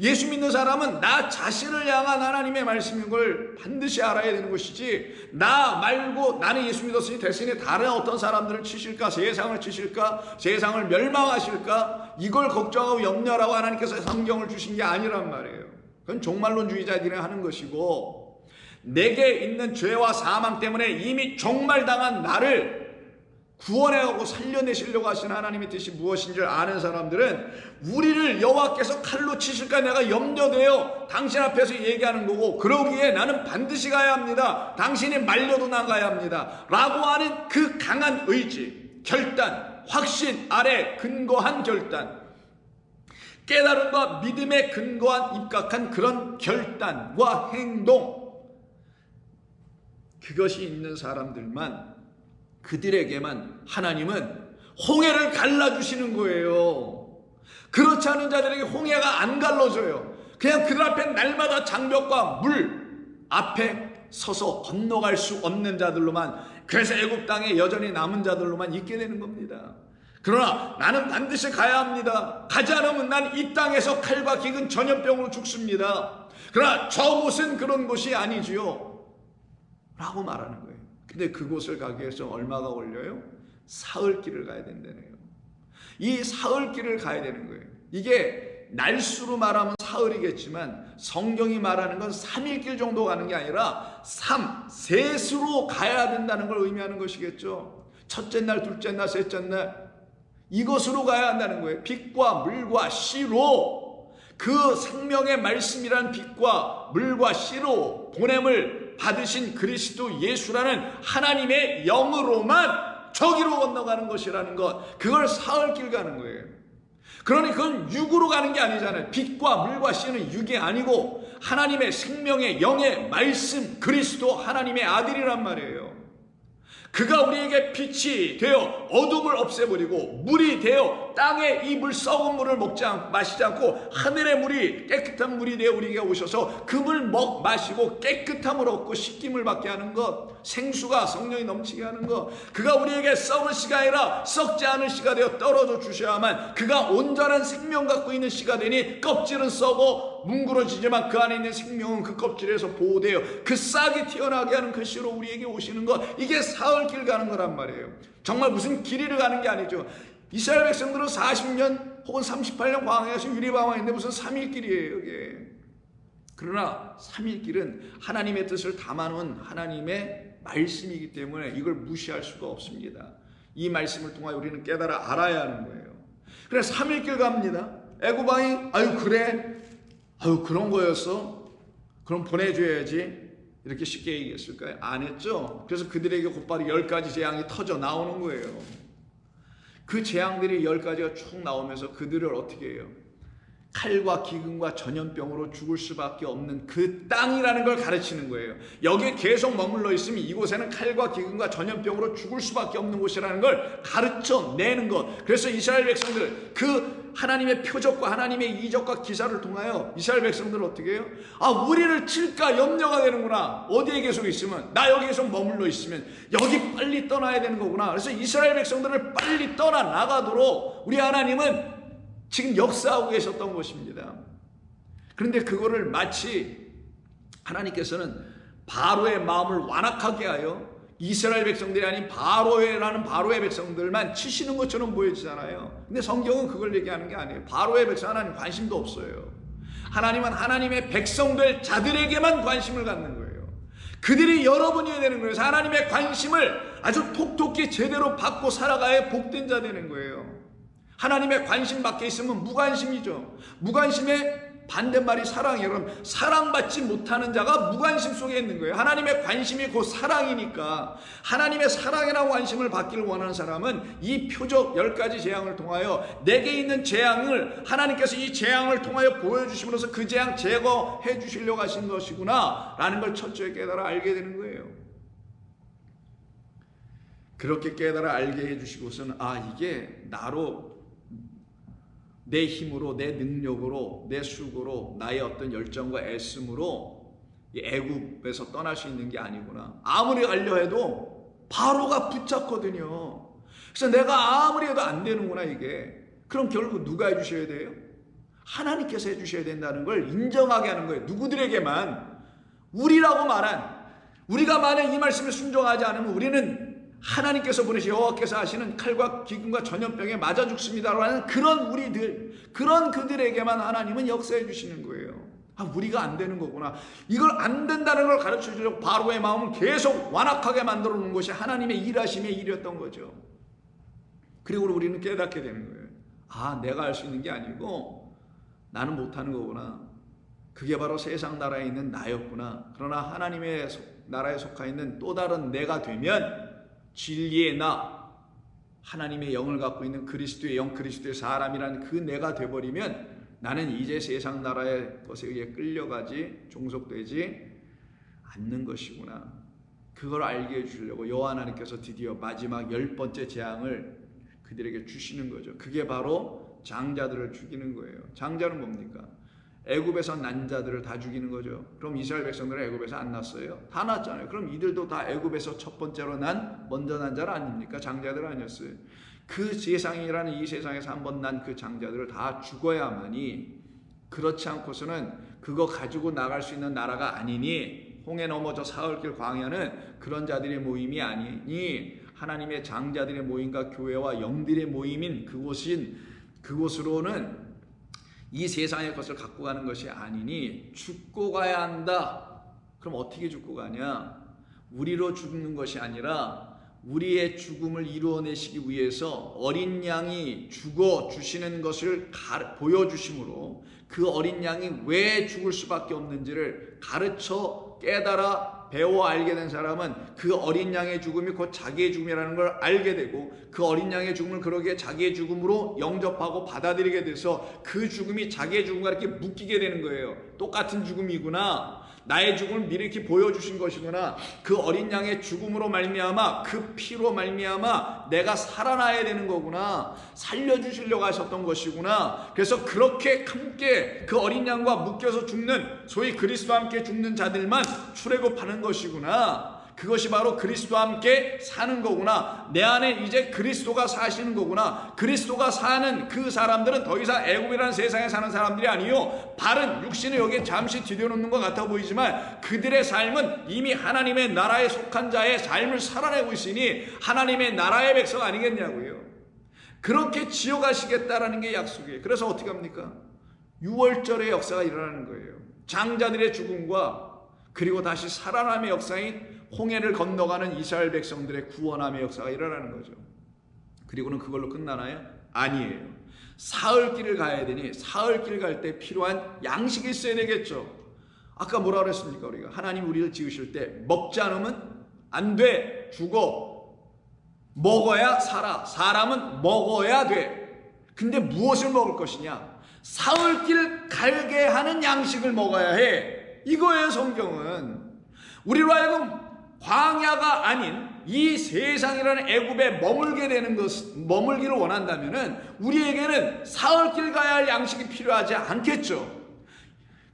예수 믿는 사람은 나 자신을 향한 하나님의 말씀인 걸 반드시 알아야 되는 것이지, 나 말고 나는 예수 믿었으니 대신에 다른 어떤 사람들을 치실까, 세상을 치실까, 세상을 멸망하실까, 이걸 걱정하고 염려하라고 하나님께서 성경을 주신 게 아니란 말이에요. 그건 종말론주의자들이 하는 것이고, 내게 있는 죄와 사망 때문에 이미 종말당한 나를 구원해가고 살려내시려고 하시는 하나님의 뜻이 무엇인 줄 아는 사람들은 우리를 여호와께서 칼로 치실까 내가 염려되어 당신 앞에서 얘기하는 거고, 그러기에 나는 반드시 가야 합니다, 당신이 말려도 나가야 합니다 라고 하는 그 강한 의지, 결단, 확신 아래 근거한 결단, 깨달음과 믿음에 근거한 입각한 그런 결단과 행동, 그것이 있는 사람들만, 그들에게만 하나님은 홍해를 갈라주시는 거예요. 그렇지 않은 자들에게 홍해가 안 갈라져요. 그냥 그들 앞에 날마다 장벽과 물 앞에 서서 건너갈 수 없는 자들로만, 그래서 애굽 땅에 여전히 남은 자들로만 있게 되는 겁니다. 그러나 나는 반드시 가야 합니다. 가지 않으면 난 이 땅에서 칼과 기근 전염병으로 죽습니다. 그러나 저곳은 그런 곳이 아니지요 라고 말하는 거예요. 근데 그곳을 가기 위해서 얼마가 걸려요? 사흘길을 가야 된다네요. 이 사흘길을 가야 되는 거예요. 이게 날수로 말하면 사흘이겠지만 성경이 말하는 건 3일길 정도 가는 게 아니라 셋으로 가야 된다는 걸 의미하는 것이겠죠. 첫째 날, 둘째 날, 셋째 날, 이것으로 가야 한다는 거예요. 빛과 물과 씨로, 그 생명의 말씀이란 빛과 물과 씨로 보냄을 받으신 그리스도 예수라는 하나님의 영으로만 저기로 건너가는 것이라는 것, 그걸 사흘길 가는 거예요. 그러니 그건 육으로 가는 게 아니잖아요. 빛과 물과 씨는 육이 아니고 하나님의 생명의 영의 말씀, 그리스도 하나님의 아들이란 말이에요. 그가 우리에게 빛이 되어 어둠을 없애버리고 물이 되어 땅에 이 물 썩은 물을 마시지 않고 하늘의 물이 깨끗한 물이 되어 우리에게 오셔서 그 물 마시고 깨끗함을 얻고 씻김을 받게 하는 것, 생수가 성령이 넘치게 하는 것, 그가 우리에게 썩은 씨가 아니라 썩지 않은 씨가 되어 떨어져 주셔야만 그가 온전한 생명 갖고 있는 씨가 되니, 껍질은 썩어 뭉그러지지만 그 안에 있는 생명은 그 껍질에서 보호되어 그 싹이 튀어나게 하는 그 씨로 우리에게 오시는 것, 이게 사흘길 가는 거란 말이에요. 정말 무슨 길이를 가는 게 아니죠. 이스라엘 백성들은 40년 혹은 38년 광야에서 유리방황했는데 무슨 3일길이에요 이게. 그러나 3일길은 하나님의 뜻을 담아놓은 하나님의 말씀이기 때문에 이걸 무시할 수가 없습니다. 이 말씀을 통하여 우리는 깨달아 알아야 하는 거예요. 그래서 3일길 갑니다. 애굽 왕이 아유 그래? 아유 그런 거였어? 그럼 보내줘야지. 이렇게 쉽게 얘기했을까요? 안 했죠. 그래서 그들에게 곧바로 10가지 재앙이 터져 나오는 거예요. 그 재앙들이 10가지가 쭉 나오면서 그들을 어떻게 해요? 칼과 기근과 전염병으로 죽을 수밖에 없는 그 땅이라는 걸 가르치는 거예요. 여기에 계속 머물러 있으면 이곳에는 칼과 기근과 전염병으로 죽을 수밖에 없는 곳이라는 걸 가르쳐내는 것. 그래서 이스라엘 백성들 그 하나님의 표적과 하나님의 이적과 기사를 통하여 이스라엘 백성들은 어떻게 해요? 아 우리를 칠까 염려가 되는구나. 어디에 계속 있으면 나 여기 계속 머물러 있으면 여기 빨리 떠나야 되는 거구나. 그래서 이스라엘 백성들을 빨리 떠나 나가도록 우리 하나님은 지금 역사하고 계셨던 것입니다. 그런데 그거를 마치 하나님께서는 바로의 마음을 완악하게 하여 이스라엘 백성들이 아닌 바로의 백성들만 치시는 것처럼 보여지잖아요. 근데 성경은 그걸 얘기하는 게 아니에요. 바로의 백성 하나님 관심도 없어요. 하나님은 하나님의 백성들 자들에게만 관심을 갖는 거예요. 그들이 여러분이어야 되는 거예요. 하나님의 관심을 아주 톡톡히 제대로 받고 살아가야 복된 자 되는 거예요. 하나님의 관심 밖에 있으면 무관심이죠. 무관심의 반대말이 사랑이에요. 그럼 사랑받지 못하는 자가 무관심 속에 있는 거예요. 하나님의 관심이 곧 사랑이니까 하나님의 사랑이라는 관심을 받기를 원하는 사람은 이 표적 10가지 재앙을 통하여 내게 있는 재앙을 하나님께서 이 재앙을 통하여 보여주심으로써 그 재앙 제거해 주시려고 하신 것이구나 라는 걸 철저히 깨달아 알게 되는 거예요. 그렇게 깨달아 알게 해주시고서는 아 이게 나로 내 힘으로 내 능력으로 내 수고로 나의 어떤 열정과 애씀으로 이 애굽에서 떠날 수 있는 게 아니구나. 아무리 가려 해도 바로가 붙잡거든요. 그래서 내가 아무리 해도 안 되는구나 이게. 그럼 결국 누가 해주셔야 돼요? 하나님께서 해주셔야 된다는 걸 인정하게 하는 거예요. 누구들에게만 우리라고 말한 우리가 만약 이 말씀에 순종하지 않으면 우리는 하나님께서 보내신 여호와께서 하시는 칼과 기근과 전염병에 맞아 죽습니다라는 그런 우리들, 그런 그들에게만 하나님은 역사해 주시는 거예요. 아, 우리가 안 되는 거구나. 이걸 안 된다는 걸 가르쳐 주려고 바로의 마음을 계속 완악하게 만들어 놓은 것이 하나님의 일하심의 일이었던 거죠. 그리고 우리는 깨닫게 되는 거예요. 아, 내가 할 수 있는 게 아니고 나는 못하는 거구나. 그게 바로 세상 나라에 있는 나였구나. 그러나 하나님의 나라에 속해 있는 또 다른 내가 되면 진리의 나, 하나님의 영을 갖고 있는 그리스도의 영, 그리스도의 사람이라는 그 내가 되어버리면 나는 이제 세상 나라의 것에 의해 끌려가지 종속되지 않는 것이구나. 그걸 알게 해주려고 여호와 하나님께서 드디어 마지막 10번째 재앙을 그들에게 주시는 거죠. 그게 바로 장자들을 죽이는 거예요. 장자는 뭡니까? 애굽에서 난 자들을 다 죽이는 거죠. 그럼 이스라엘 백성들은 애굽에서 안 났어요? 다 났잖아요. 그럼 이들도 다 애굽에서 첫 번째로 먼저 난 자는 아닙니까? 장자들 아니었어요. 그 세상이라는 이 세상에서 한번 난 그 장자들을 다 죽어야만이, 그렇지 않고서는 그거 가지고 나갈 수 있는 나라가 아니니, 홍해 넘어져 사흘길 광야는 그런 자들의 모임이 아니니 하나님의 장자들의 모임과 교회와 영들의 모임인 그곳으로는 이 세상의 것을 갖고 가는 것이 아니니 죽고 가야 한다. 그럼 어떻게 죽고 가냐? 우리로 죽는 것이 아니라 우리의 죽음을 이루어내시기 위해서 어린 양이 죽어 주시는 것을 보여주심으로 그 어린 양이 왜 죽을 수밖에 없는지를 가르쳐 깨달아 배워 알게 된 사람은 그 어린 양의 죽음이 곧 자기의 죽음이라는 걸 알게 되고, 그 어린 양의 죽음을 그러기에 자기의 죽음으로 영접하고 받아들이게 돼서 그 죽음이 자기의 죽음과 이렇게 묶이게 되는 거예요. 똑같은 죽음이구나, 나의 죽음을 미리 이렇게 보여주신 것이구나, 그 어린 양의 죽음으로 말미암아 그 피로 말미암아 내가 살아나야 되는 거구나, 살려주시려고 하셨던 것이구나. 그래서 그렇게 함께 그 어린 양과 묶여서 죽는, 소위 그리스도와 함께 죽는 자들만 출애굽하는 것이구나. 그것이 바로 그리스도와 함께 사는 거구나. 내 안에 이제 그리스도가 사시는 거구나. 그리스도가 사는 그 사람들은 더 이상 애굽이라는 세상에 사는 사람들이 아니요, 바른 육신을 여기에 잠시 들여놓는 것 같아 보이지만 그들의 삶은 이미 하나님의 나라에 속한 자의 삶을 살아내고 있으니 하나님의 나라의 백성 아니겠냐고요. 그렇게 지어가시겠다라는 게 약속이에요. 그래서 어떻게 합니까? 6월절의 역사가 일어나는 거예요. 장자들의 죽음과 그리고 다시 살아남의 역사인 홍해를 건너가는 이스라엘 백성들의 구원함의 역사가 일어나는 거죠. 그리고는 그걸로 끝나나요? 아니에요. 사흘길을 가야 되니 사흘길 갈 때 필요한 양식이 있어야 되겠죠. 아까 뭐라 그랬습니까? 우리가 하나님 우리를 지으실 때 먹지 않으면 안 돼, 죽어. 먹어야 살아. 사람은 먹어야 돼. 근데 무엇을 먹을 것이냐? 사흘길 갈게 하는 양식을 먹어야 해. 이거예요. 성경은 우리로 하여금 광야가 아닌 이 세상이라는 애굽에 머물기를 원한다면은 우리에게는 사흘길 가야 할 양식이 필요하지 않겠죠.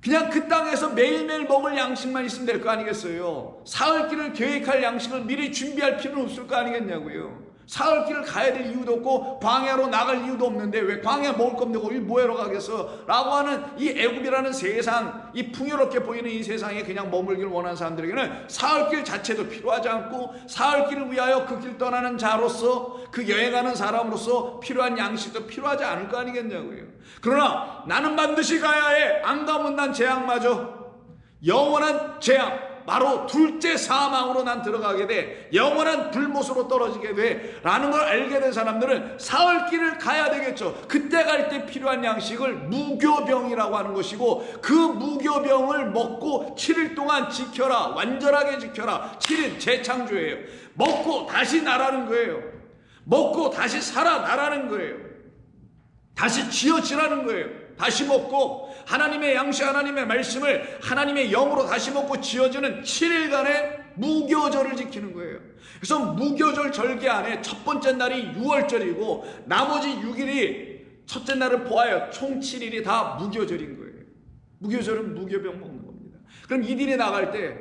그냥 그 땅에서 매일매일 먹을 양식만 있으면 될 거 아니겠어요? 사흘길을 계획할 양식을 미리 준비할 필요는 없을 거 아니겠냐고요. 사흘길을 가야 될 이유도 없고 광야로 나갈 이유도 없는데 왜 광야 먹을 거 없는데 거기 뭐하러 가겠어? 라고 하는 이 애굽이라는 세상, 이 풍요롭게 보이는 이 세상에 그냥 머물기를 원하는 사람들에게는 사흘길 자체도 필요하지 않고 사흘길을 위하여 그 길 떠나는 자로서 그 여행하는 사람으로서 필요한 양식도 필요하지 않을 거 아니겠냐고요. 그러나 나는 반드시 가야 해. 안 가면 난 재앙 맞아. 영원한 재앙, 바로 둘째 사망으로 난 들어가게 돼. 영원한 불못으로 떨어지게 돼. 라는 걸 알게 된 사람들은 사흘길을 가야 되겠죠. 그때 갈 때 필요한 양식을 무교병이라고 하는 것이고, 그 무교병을 먹고 7일 동안 지켜라. 완전하게 지켜라. 7일 재창조예요. 먹고 다시 나라는 거예요. 먹고 다시 살아나라는 거예요. 다시 지어지라는 거예요. 다시 먹고 하나님의 양식, 하나님의 말씀을 하나님의 영으로 다시 먹고 지어지는 7일간의 무교절을 지키는 거예요. 그래서 무교절 절기 안에 첫 번째 날이 6월절이고 나머지 6일이 첫째 날을 포하여 총 7일이 다 무교절인 거예요. 무교절은 무교병 먹는 겁니다. 그럼 이들이 나갈 때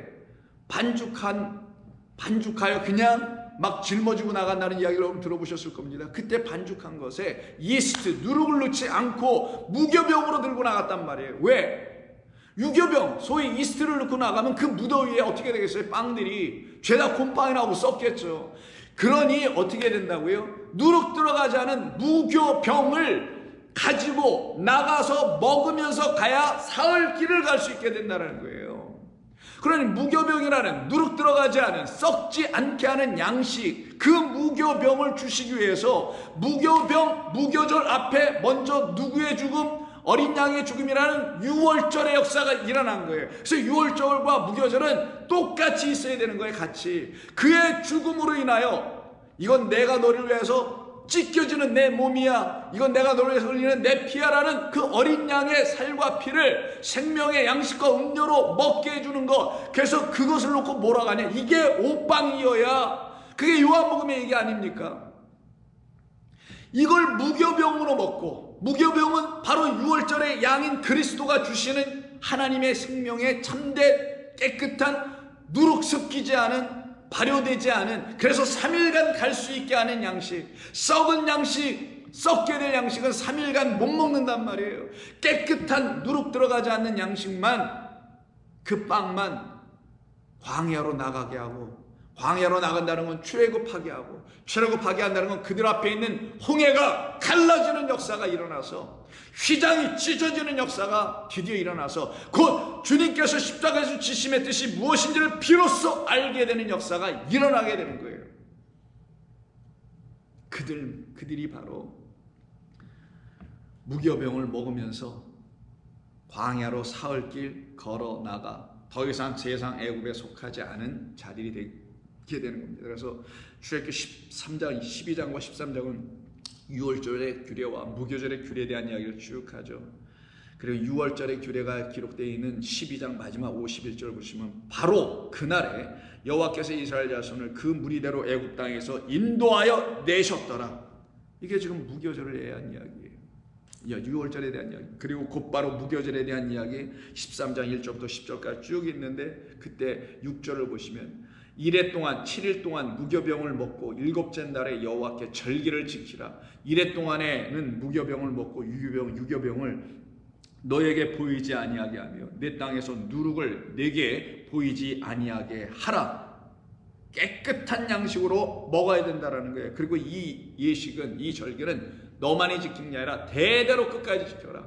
반죽하여 그냥 막 짊어지고 나간다는 이야기를 여러분 들어보셨을 겁니다. 그때 반죽한 것에 이스트, 누룩을 넣지 않고 무교병으로 들고 나갔단 말이에요. 왜? 유교병, 소위 이스트를 넣고 나가면 그 무더위에 어떻게 되겠어요? 빵들이 죄다 곰팡이 나고 썩겠죠. 그러니 어떻게 된다고요? 누룩 들어가지 않은 무교병을 가지고 나가서 먹으면서 가야 사흘길을 갈 수 있게 된다는 거예요. 그러니 무교병이라는 누룩 들어가지 않은 썩지 않게 하는 양식, 그 무교병을 주시기 위해서 무교절 앞에 먼저 누구의 죽음? 어린 양의 죽음이라는 6월절의 역사가 일어난 거예요. 그래서 6월절과 무교절은 똑같이 있어야 되는 거예요. 같이. 그의 죽음으로 인하여 이건 내가 너를 위해서 찢겨지는 내 몸이야, 이건 내가 너를 위해서 흘리는 내 피야라는 그 어린 양의 살과 피를 생명의 양식과 음료로 먹게 해주는 것. 그래서 그것을 놓고 뭐라고 하냐, 이게 오빵이어야. 그게 요한복음의 얘기 아닙니까? 이걸 무교병으로 먹고, 무교병은 바로 6월절의 양인 그리스도가 주시는 하나님의 생명의 참된 깨끗한 누룩 습기지 않은, 발효되지 않은, 그래서 3일간 갈 수 있게 하는 양식. 썩은 양식, 썩게 될 양식은 3일간 못 먹는단 말이에요. 깨끗한 누룩 들어가지 않는 양식만, 그 빵만 광야로 나가게 하고, 광야로 나간다는 건 출애굽하게 하고, 출애굽하게 한다는 건 그들 앞에 있는 홍해가 갈라지는 역사가 일어나서, 휘장이 찢어지는 역사가 드디어 일어나서, 곧 주님께서 십자가에서 지심의 뜻이 무엇인지를 비로소 알게 되는 역사가 일어나게 되는 거예요. 그들이 바로 무교병을 먹으면서 광야로 사흘길 걸어 나가 더 이상 세상 애굽에 속하지 않은 자들이 되게 되는 겁니다. 그래서 출애굽기 13장, 12장과 13장은 6월절의 규례와 무교절의 규례에 대한 이야기를 쭉 하죠. 그리고 6월절의 규례가 기록되어 있는 12장 마지막 51절 보시면 바로 그날에 여호와께서 이스라엘 자손을 그 무리대로 애굽 땅에서 인도하여 내셨더라. 이게 지금 무교절에 대한 이야기예요. 6월절에 대한 이야기. 그리고 곧바로 무교절에 대한 이야기 13장 1절부터 10절까지 쭉 있는데, 그때 6절을 보시면 이레 동안 7일 동안 무교병을 먹고 일곱째 날에 여호와께 절기를 지키라. 이레 동안에는 무교병을 먹고 유교병을 너에게 보이지 아니하게 하며 내 땅에서 누룩을 내게 보이지 아니하게 하라. 깨끗한 양식으로 먹어야 된다라는 거예요. 그리고 이 예식은, 이 절기는 너만이 지키는 게 아니라 대대로 끝까지 지켜라.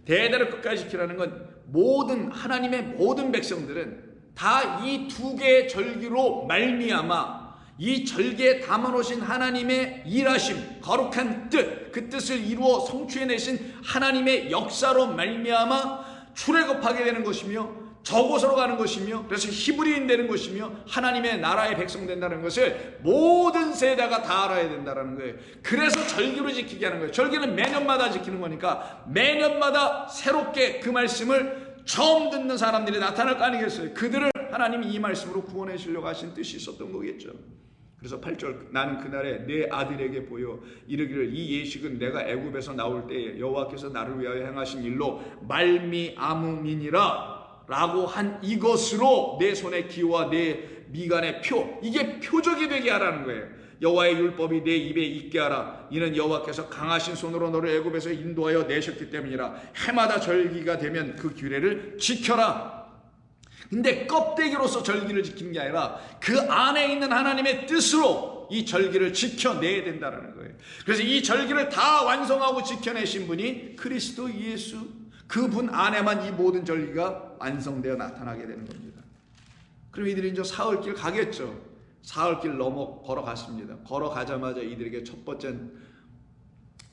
대대로 끝까지 지키라는 건 모든 하나님의 모든 백성들은 다 이 두 개의 절기로 말미암아 이 절기에 담아놓으신 하나님의 일하심, 거룩한 뜻, 그 뜻을 이루어 성취해내신 하나님의 역사로 말미암아 출애굽하게 되는 것이며 저곳으로 가는 것이며, 그래서 히브리인 되는 것이며 하나님의 나라의 백성 된다는 것을 모든 세대가 다 알아야 된다는 거예요. 그래서 절기로 지키게 하는 거예요. 절기는 매년마다 지키는 거니까 매년마다 새롭게 그 말씀을 처음 듣는 사람들이 나타날 거 아니겠어요. 그들을 하나님이 이 말씀으로 구원해 주려고 하신 뜻이 있었던 거겠죠. 그래서 8절, 나는 그날에 내 아들에게 보여 이르기를 이 예식은 내가 애굽에서 나올 때에 여호와께서 나를 위하여 행하신 일로 말미암음이니라 라고 한 이것으로 내 손의 기호와 내 미간의 표, 이게 표적이 되게 하라는 거예요. 여호와의 율법이 내 입에 있게 하라. 이는 여호와께서 강하신 손으로 너를 애굽에서 인도하여 내셨기 때문이라. 해마다 절기가 되면 그 규례를 지켜라. 근데 껍데기로서 절기를 지키는 게 아니라 그 안에 있는 하나님의 뜻으로 이 절기를 지켜내야 된다는 거예요. 그래서 이 절기를 다 완성하고 지켜내신 분이 그리스도 예수, 그분 안에만 이 모든 절기가 완성되어 나타나게 되는 겁니다. 그럼 이들이 이제 사흘길 가겠죠. 사흘길 넘어 걸어갔습니다. 걸어가자마자 이들에게 첫 번째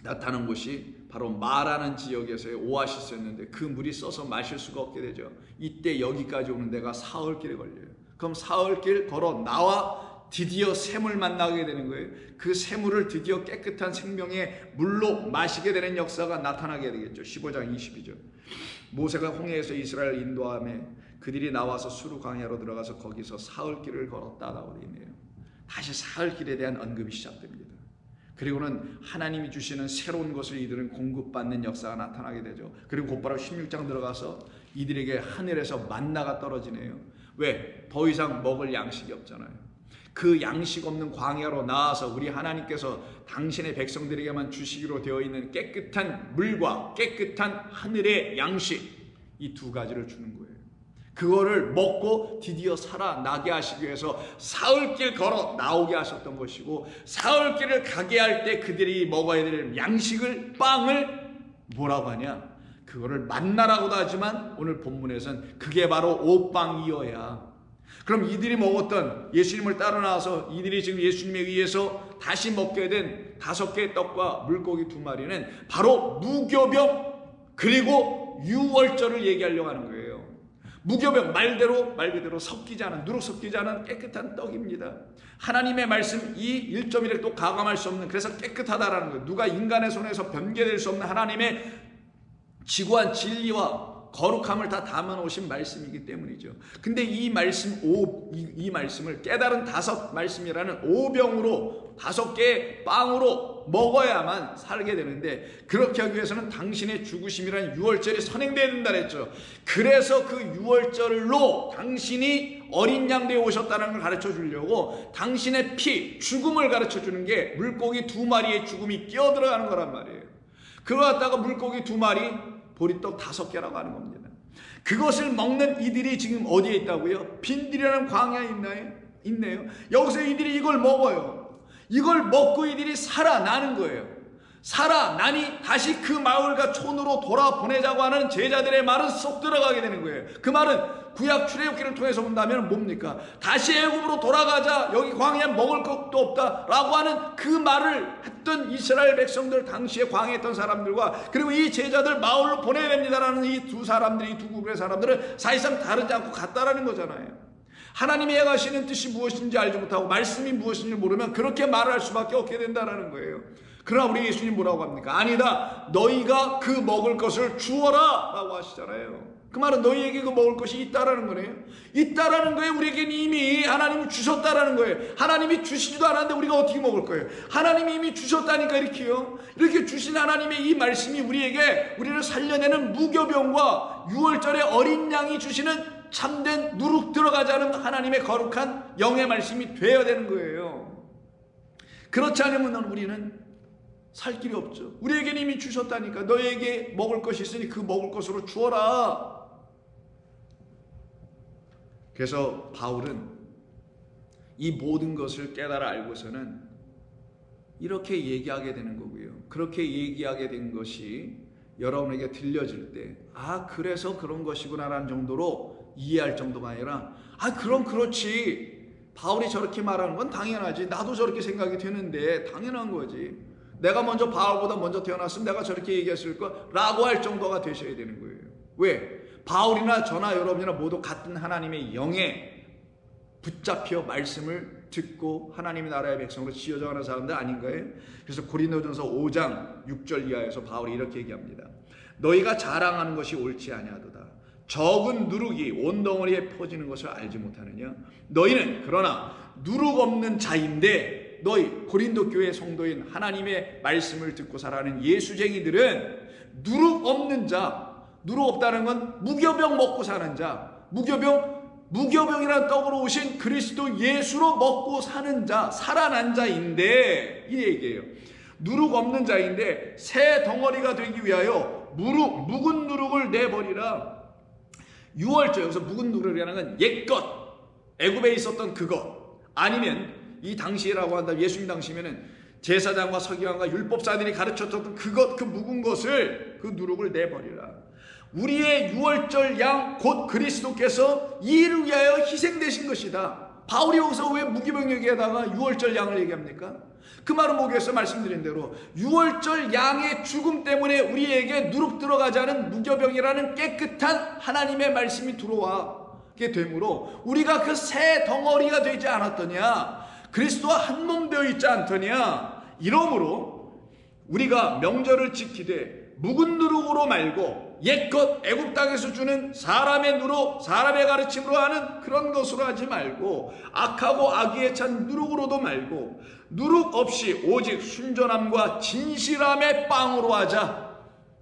나타난 곳이 바로 마라는 지역에서의 오아시스였는데 그 물이 써서 마실 수가 없게 되죠. 이때 여기까지 오는 데가 사흘길에 걸려요. 그럼 사흘길 걸어 나와 드디어 샘을 만나게 되는 거예요. 그 샘물을 드디어 깨끗한 생명의 물로 마시게 되는 역사가 나타나게 되겠죠. 15장 22절. 모세가 홍해에서 이스라엘을 인도하며 그들이 나와서 수르 광야로 들어가서 거기서 사흘길을 걸었다라고 되어 있네요. 다시 사흘길에 대한 언급이 시작됩니다. 그리고는 하나님이 주시는 새로운 것을 이들은 공급받는 역사가 나타나게 되죠. 그리고 곧바로 16장 들어가서 이들에게 하늘에서 만나가 떨어지네요. 왜? 더 이상 먹을 양식이 없잖아요. 그 양식 없는 광야로 나와서 우리 하나님께서 당신의 백성들에게만 주시기로 되어 있는 깨끗한 물과 깨끗한 하늘의 양식, 이 두 가지를 주는 거예요. 그거를 먹고 드디어 살아나게 하시기 위해서 사흘길 걸어 나오게 하셨던 것이고, 사흘길을 가게 할 때 그들이 먹어야 될 양식을, 빵을 뭐라고 하냐? 그거를 만나라고도 하지만 오늘 본문에서는 그게 바로 오빵이어야. 그럼 이들이 먹었던, 예수님을 따라 나와서 이들이 지금 예수님에 의해서 다시 먹게 된 5개의 떡과 물고기 2마리는 바로 무교병 그리고 유월절을 얘기하려고 하는 거예요. 무교병, 말 그대로 섞이지 않은, 누룩 섞이지 않은 깨끗한 떡입니다. 하나님의 말씀 이 1.1에 또 가감할 수 없는, 그래서 깨끗하다라는 거예요. 누가 인간의 손에서 변개될 수 없는 하나님의 지구한 진리와 거룩함을 다 담아놓으신 말씀이기 때문이죠. 근데 이 말씀, 이 말씀을 깨달은 5말씀이라는 5병으로 5개의 빵으로 먹어야만 살게 되는데, 그렇게 하기 위해서는 당신의 죽으심이라는 유월절이 선행되어야 된다 그랬죠. 그래서 그 유월절로 당신이 어린 양 되어 오셨다는 걸 가르쳐 주려고 당신의 피, 죽음을 가르쳐 주는 게 물고기 2마리의 죽음이 끼어 들어가는 거란 말이에요. 그거 갖다가 물고기 2마리, 보리떡 5개라고 하는 겁니다. 그것을 먹는 이들이 지금 어디에 있다고요? 빈들이라는 광야에 있네요. 여기서 이들이 이걸 먹어요. 이걸 먹고 이들이 살아나는 거예요. 살아나니 다시 그 마을과 촌으로 돌아보내자고 하는 제자들의 말은 쏙 들어가게 되는 거예요. 그 말은 구약 출애굽기를 통해서 본다면 뭡니까? 다시 애굽으로 돌아가자, 여기 광야에 먹을 것도 없다라고 하는 그 말을 했던 이스라엘 백성들, 당시에 광야에 있던 사람들과 그리고 이 제자들 마을로 보내야 됩니다라는 이 두 사람들이, 이 두 그룹의 사람들은 사실상 다르지 않고 같다라는 거잖아요. 하나님이 행하시는 뜻이 무엇인지 알지 못하고 말씀이 무엇인지 모르면 그렇게 말을 할 수밖에 없게 된다는 거예요. 그러나 우리 예수님 뭐라고 합니까? 아니다, 너희가 그 먹을 것을 주어라 라고 하시잖아요. 그 말은 너희에게 그 먹을 것이 있다라는 거네요. 있다라는 거예요. 우리에게는 이미 하나님이 주셨다라는 거예요. 하나님이 주시지도 않았는데 우리가 어떻게 먹을 거예요? 하나님이 이미 주셨다니까 이렇게요. 이렇게 주신 하나님의 이 말씀이 우리에게, 우리를 살려내는 무교병과 유월절의 어린 양이 주시는 참된 누룩 들어가지 않은 하나님의 거룩한 영의 말씀이 되어야 되는 거예요. 그렇지 않으면 우리는 살 길이 없죠. 우리에게는 이미 주셨다니까. 너에게 먹을 것이 있으니 그 먹을 것으로 주어라. 그래서 바울은 이 모든 것을 깨달아 알고서는 이렇게 얘기하게 되는 거고요. 그렇게 얘기하게 된 것이 여러분에게 들려질 때, 아, 그래서 그런 것이구나라는 정도로 이해할 정도가 아니라, 아, 그럼 그렇지, 바울이 저렇게 말하는 건 당연하지, 나도 저렇게 생각이 되는데 당연한 거지, 내가 먼저 바울보다 먼저 태어났으면 내가 저렇게 얘기했을 거라고 할 정도가 되셔야 되는 거예요. 왜? 바울이나 저나 여러분이나 모두 같은 하나님의 영에 붙잡혀 말씀을 듣고 하나님의 나라의 백성으로 지어져 가는 사람들 아닌가요? 그래서 고린도전서 5장 6절 이하에서 바울이 이렇게 얘기합니다. 너희가 자랑하는 것이 옳지 아니하도다. 적은 누룩이 온 덩어리에 퍼지는 것을 알지 못하느냐? 너희는 그러나 누룩 없는 자인데, 너희 고린도 교회 성도인 하나님의 말씀을 듣고 살아가는 예수쟁이들은 누룩 없는 자, 누룩 없다는 건 무교병 먹고 사는 자, 무교병이란 떡으로 오신 그리스도 예수로 먹고 사는 자, 살아난 자인데, 이 얘기예요. 누룩 없는 자인데 새 덩어리가 되기 위하여 묵은 누룩을 내버리라. 유월절, 여기서 묵은 누룩이라는 건 옛것, 애굽에 있었던 그것, 아니면 이 당시라고 한다면, 예수님 당시면은 제사장과 서기관과 율법사들이 가르쳤던 그것, 그 묵은 것을, 그 누룩을 내버리라. 우리의 유월절 양 곧 그리스도께서 이 일을 위하여 희생되신 것이다. 바울이 여기서 왜 무기병 얘기에다가 유월절 양을 얘기합니까? 그 말은 뭐겠어요? 말씀드린 대로 유월절 양의 죽음 때문에 우리에게 누룩 들어가지 않은 무교병이라는 깨끗한 하나님의 말씀이 들어와게 되므로 우리가 그 새 덩어리가 되지 않았더냐, 그리스도와 한 몸 되어 있지 않더냐. 이러므로 우리가 명절을 지키되 묵은 누룩으로 말고 옛것 애굽 땅에서 주는 사람의 누룩, 사람의 가르침으로 하는 그런 것으로 하지 말고, 악하고 악의에 찬 누룩으로도 말고, 누룩 없이 오직 순전함과 진실함의 빵으로 하자.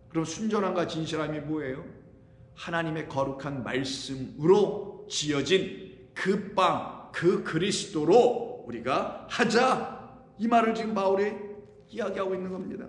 그럼 순전함과 진실함이 뭐예요? 하나님의 거룩한 말씀으로 지어진 그 빵, 그 그리스도로 우리가 하자. 이 말을 지금 바울이 이야기하고 있는 겁니다.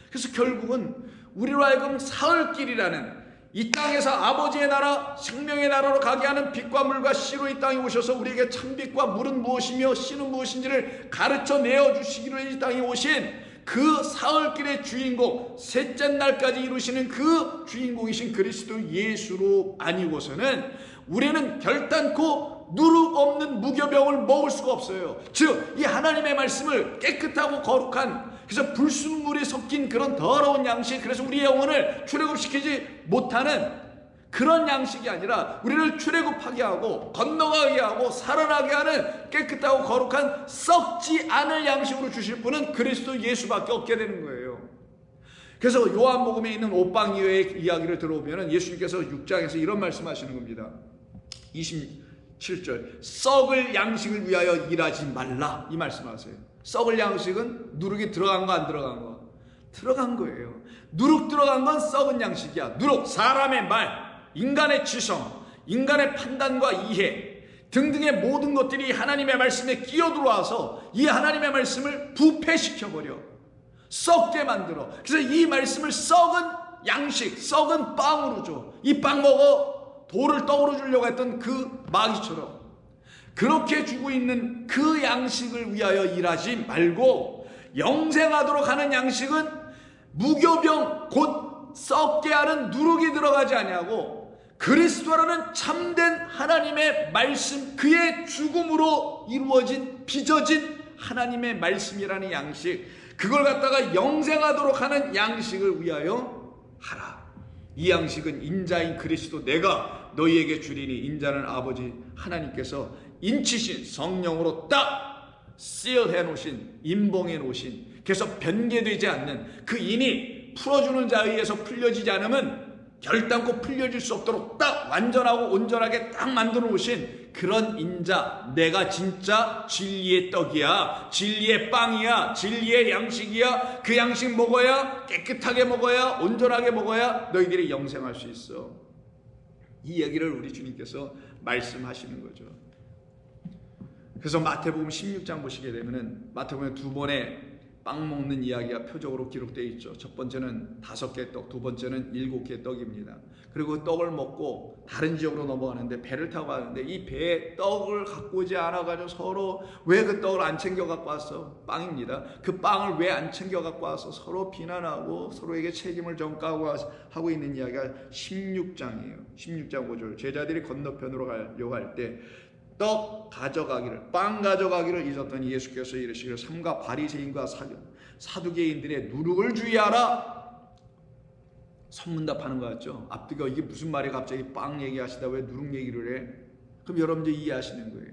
그래서 결국은 우리로 하여금 사흘길이라는 이 땅에서 아버지의 나라, 생명의 나라로 가게 하는 빛과 물과 씨로 이 땅에 오셔서 우리에게 참빛과 물은 무엇이며 씨는 무엇인지를 가르쳐 내어주시기로 이 땅에 오신 그 사흘길의 주인공, 셋째 날까지 이루시는 그 주인공이신 그리스도 예수로 아니고서는 우리는 결단코 누룩 없는 무교병을 먹을 수가 없어요. 즉, 이 하나님의 말씀을 깨끗하고 거룩한, 그래서 불순물이 섞인 그런 더러운 양식, 그래서 우리의 영혼을 출애굽시키지 못하는 그런 양식이 아니라 우리를 출애굽하게 하고 건너가게 하고 살아나게 하는 깨끗하고 거룩한 썩지 않을 양식으로 주실 분은 그리스도 예수밖에 없게 되는 거예요. 그래서 요한복음에 있는 옷방이의 이야기를 들어보면 예수님께서 6장에서 이런 말씀하시는 겁니다. 27절, 썩을 양식을 위하여 일하지 말라, 이 말씀하세요. 썩을 양식은 누룩이 들어간 거 안 들어간 거? 들어간 거예요. 누룩 들어간 건 썩은 양식이야. 누룩, 사람의 말, 인간의 지성, 인간의 판단과 이해 등등의 모든 것들이 하나님의 말씀에 끼어들어와서 이 하나님의 말씀을 부패시켜버려, 썩게 만들어. 그래서 이 말씀을 썩은 양식, 썩은 빵으로 줘. 이 빵 먹어, 돌을 떡으로 주려고 했던 그 마귀처럼 그렇게 주고 있는 그 양식을 위하여 일하지 말고, 영생하도록 하는 양식은 무교병 곧 썩게 하는 누룩이 들어가지 아니하고 그리스도라는 참된 하나님의 말씀, 그의 죽음으로 이루어진 빚어진 하나님의 말씀이라는 양식, 그걸 갖다가 영생하도록 하는 양식을 위하여 하라. 이 양식은 인자인 그리스도 내가 너희에게 주리니, 인자는 아버지 하나님께서 인치신 성령으로 딱 씨어해 놓으신, 임봉해 놓으신, 그래서 변개되지 않는 그 인이 풀어주는 자에 의해서 풀려지지 않으면 결단코 풀려질 수 없도록 딱 완전하고 온전하게 딱 만들어 놓으신 그런 인자, 내가 진짜 진리의 떡이야, 진리의 빵이야, 진리의 양식이야. 그 양식 먹어야, 깨끗하게 먹어야, 온전하게 먹어야 너희들이 영생할 수 있어. 이 얘기를 우리 주님께서 말씀하시는 거죠. 그래서 마태복음 16장 보시게 되면은 마태복음에 두 번의 빵 먹는 이야기가 표적으로 기록되어 있죠. 첫 번째는 5개 떡, 두 번째는 7개 떡입니다. 그리고 떡을 먹고 다른 지역으로 넘어가는데 배를 타고 가는데 이 배에 떡을 갖고 오지 않아가지고 서로 왜 그 떡을 안 챙겨 갖고 왔어? 빵입니다. 그 빵을 왜 안 챙겨 갖고 와서 서로 비난하고 서로에게 책임을 전가하고 있는 이야기가 16장이에요. 16장 5절. 제자들이 건너편으로 가려고 할 때 떡 가져가기를, 빵 가져가기를 잊었더니 예수께서 이르시기를 삼가 바리새인과 사두개인들의 누룩을 주의하라. 선문답하는 것 같죠? 앞뒤가 이게 무슨 말이 갑자기 빵 얘기하시다 왜 누룩 얘기를 해? 그럼 여러분들 이해하시는 거예요.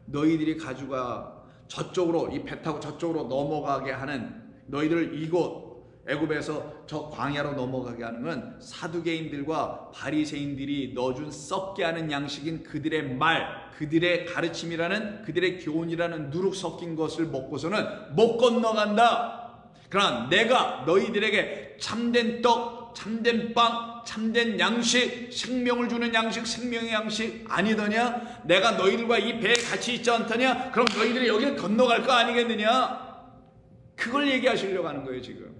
너희들이 가져가 저쪽으로 이 배 타고 저쪽으로 넘어가게 하는 너희들을 이곳 애굽에서 저 광야로 넘어가게 하는 건 사두개인들과 바리새인들이 넣어준 썩게 하는 양식인 그들의 말, 그들의 가르침이라는 그들의 교훈이라는 누룩 섞인 것을 먹고서는 못 건너간다. 그러나 내가 너희들에게 참된 떡, 참된 빵, 참된 양식, 생명을 주는 양식, 생명의 양식 아니더냐? 내가 너희들과 이 배에 같이 있지 않더냐? 그럼 너희들이 여기를 건너갈 거 아니겠느냐? 그걸 얘기하시려고 하는 거예요 지금.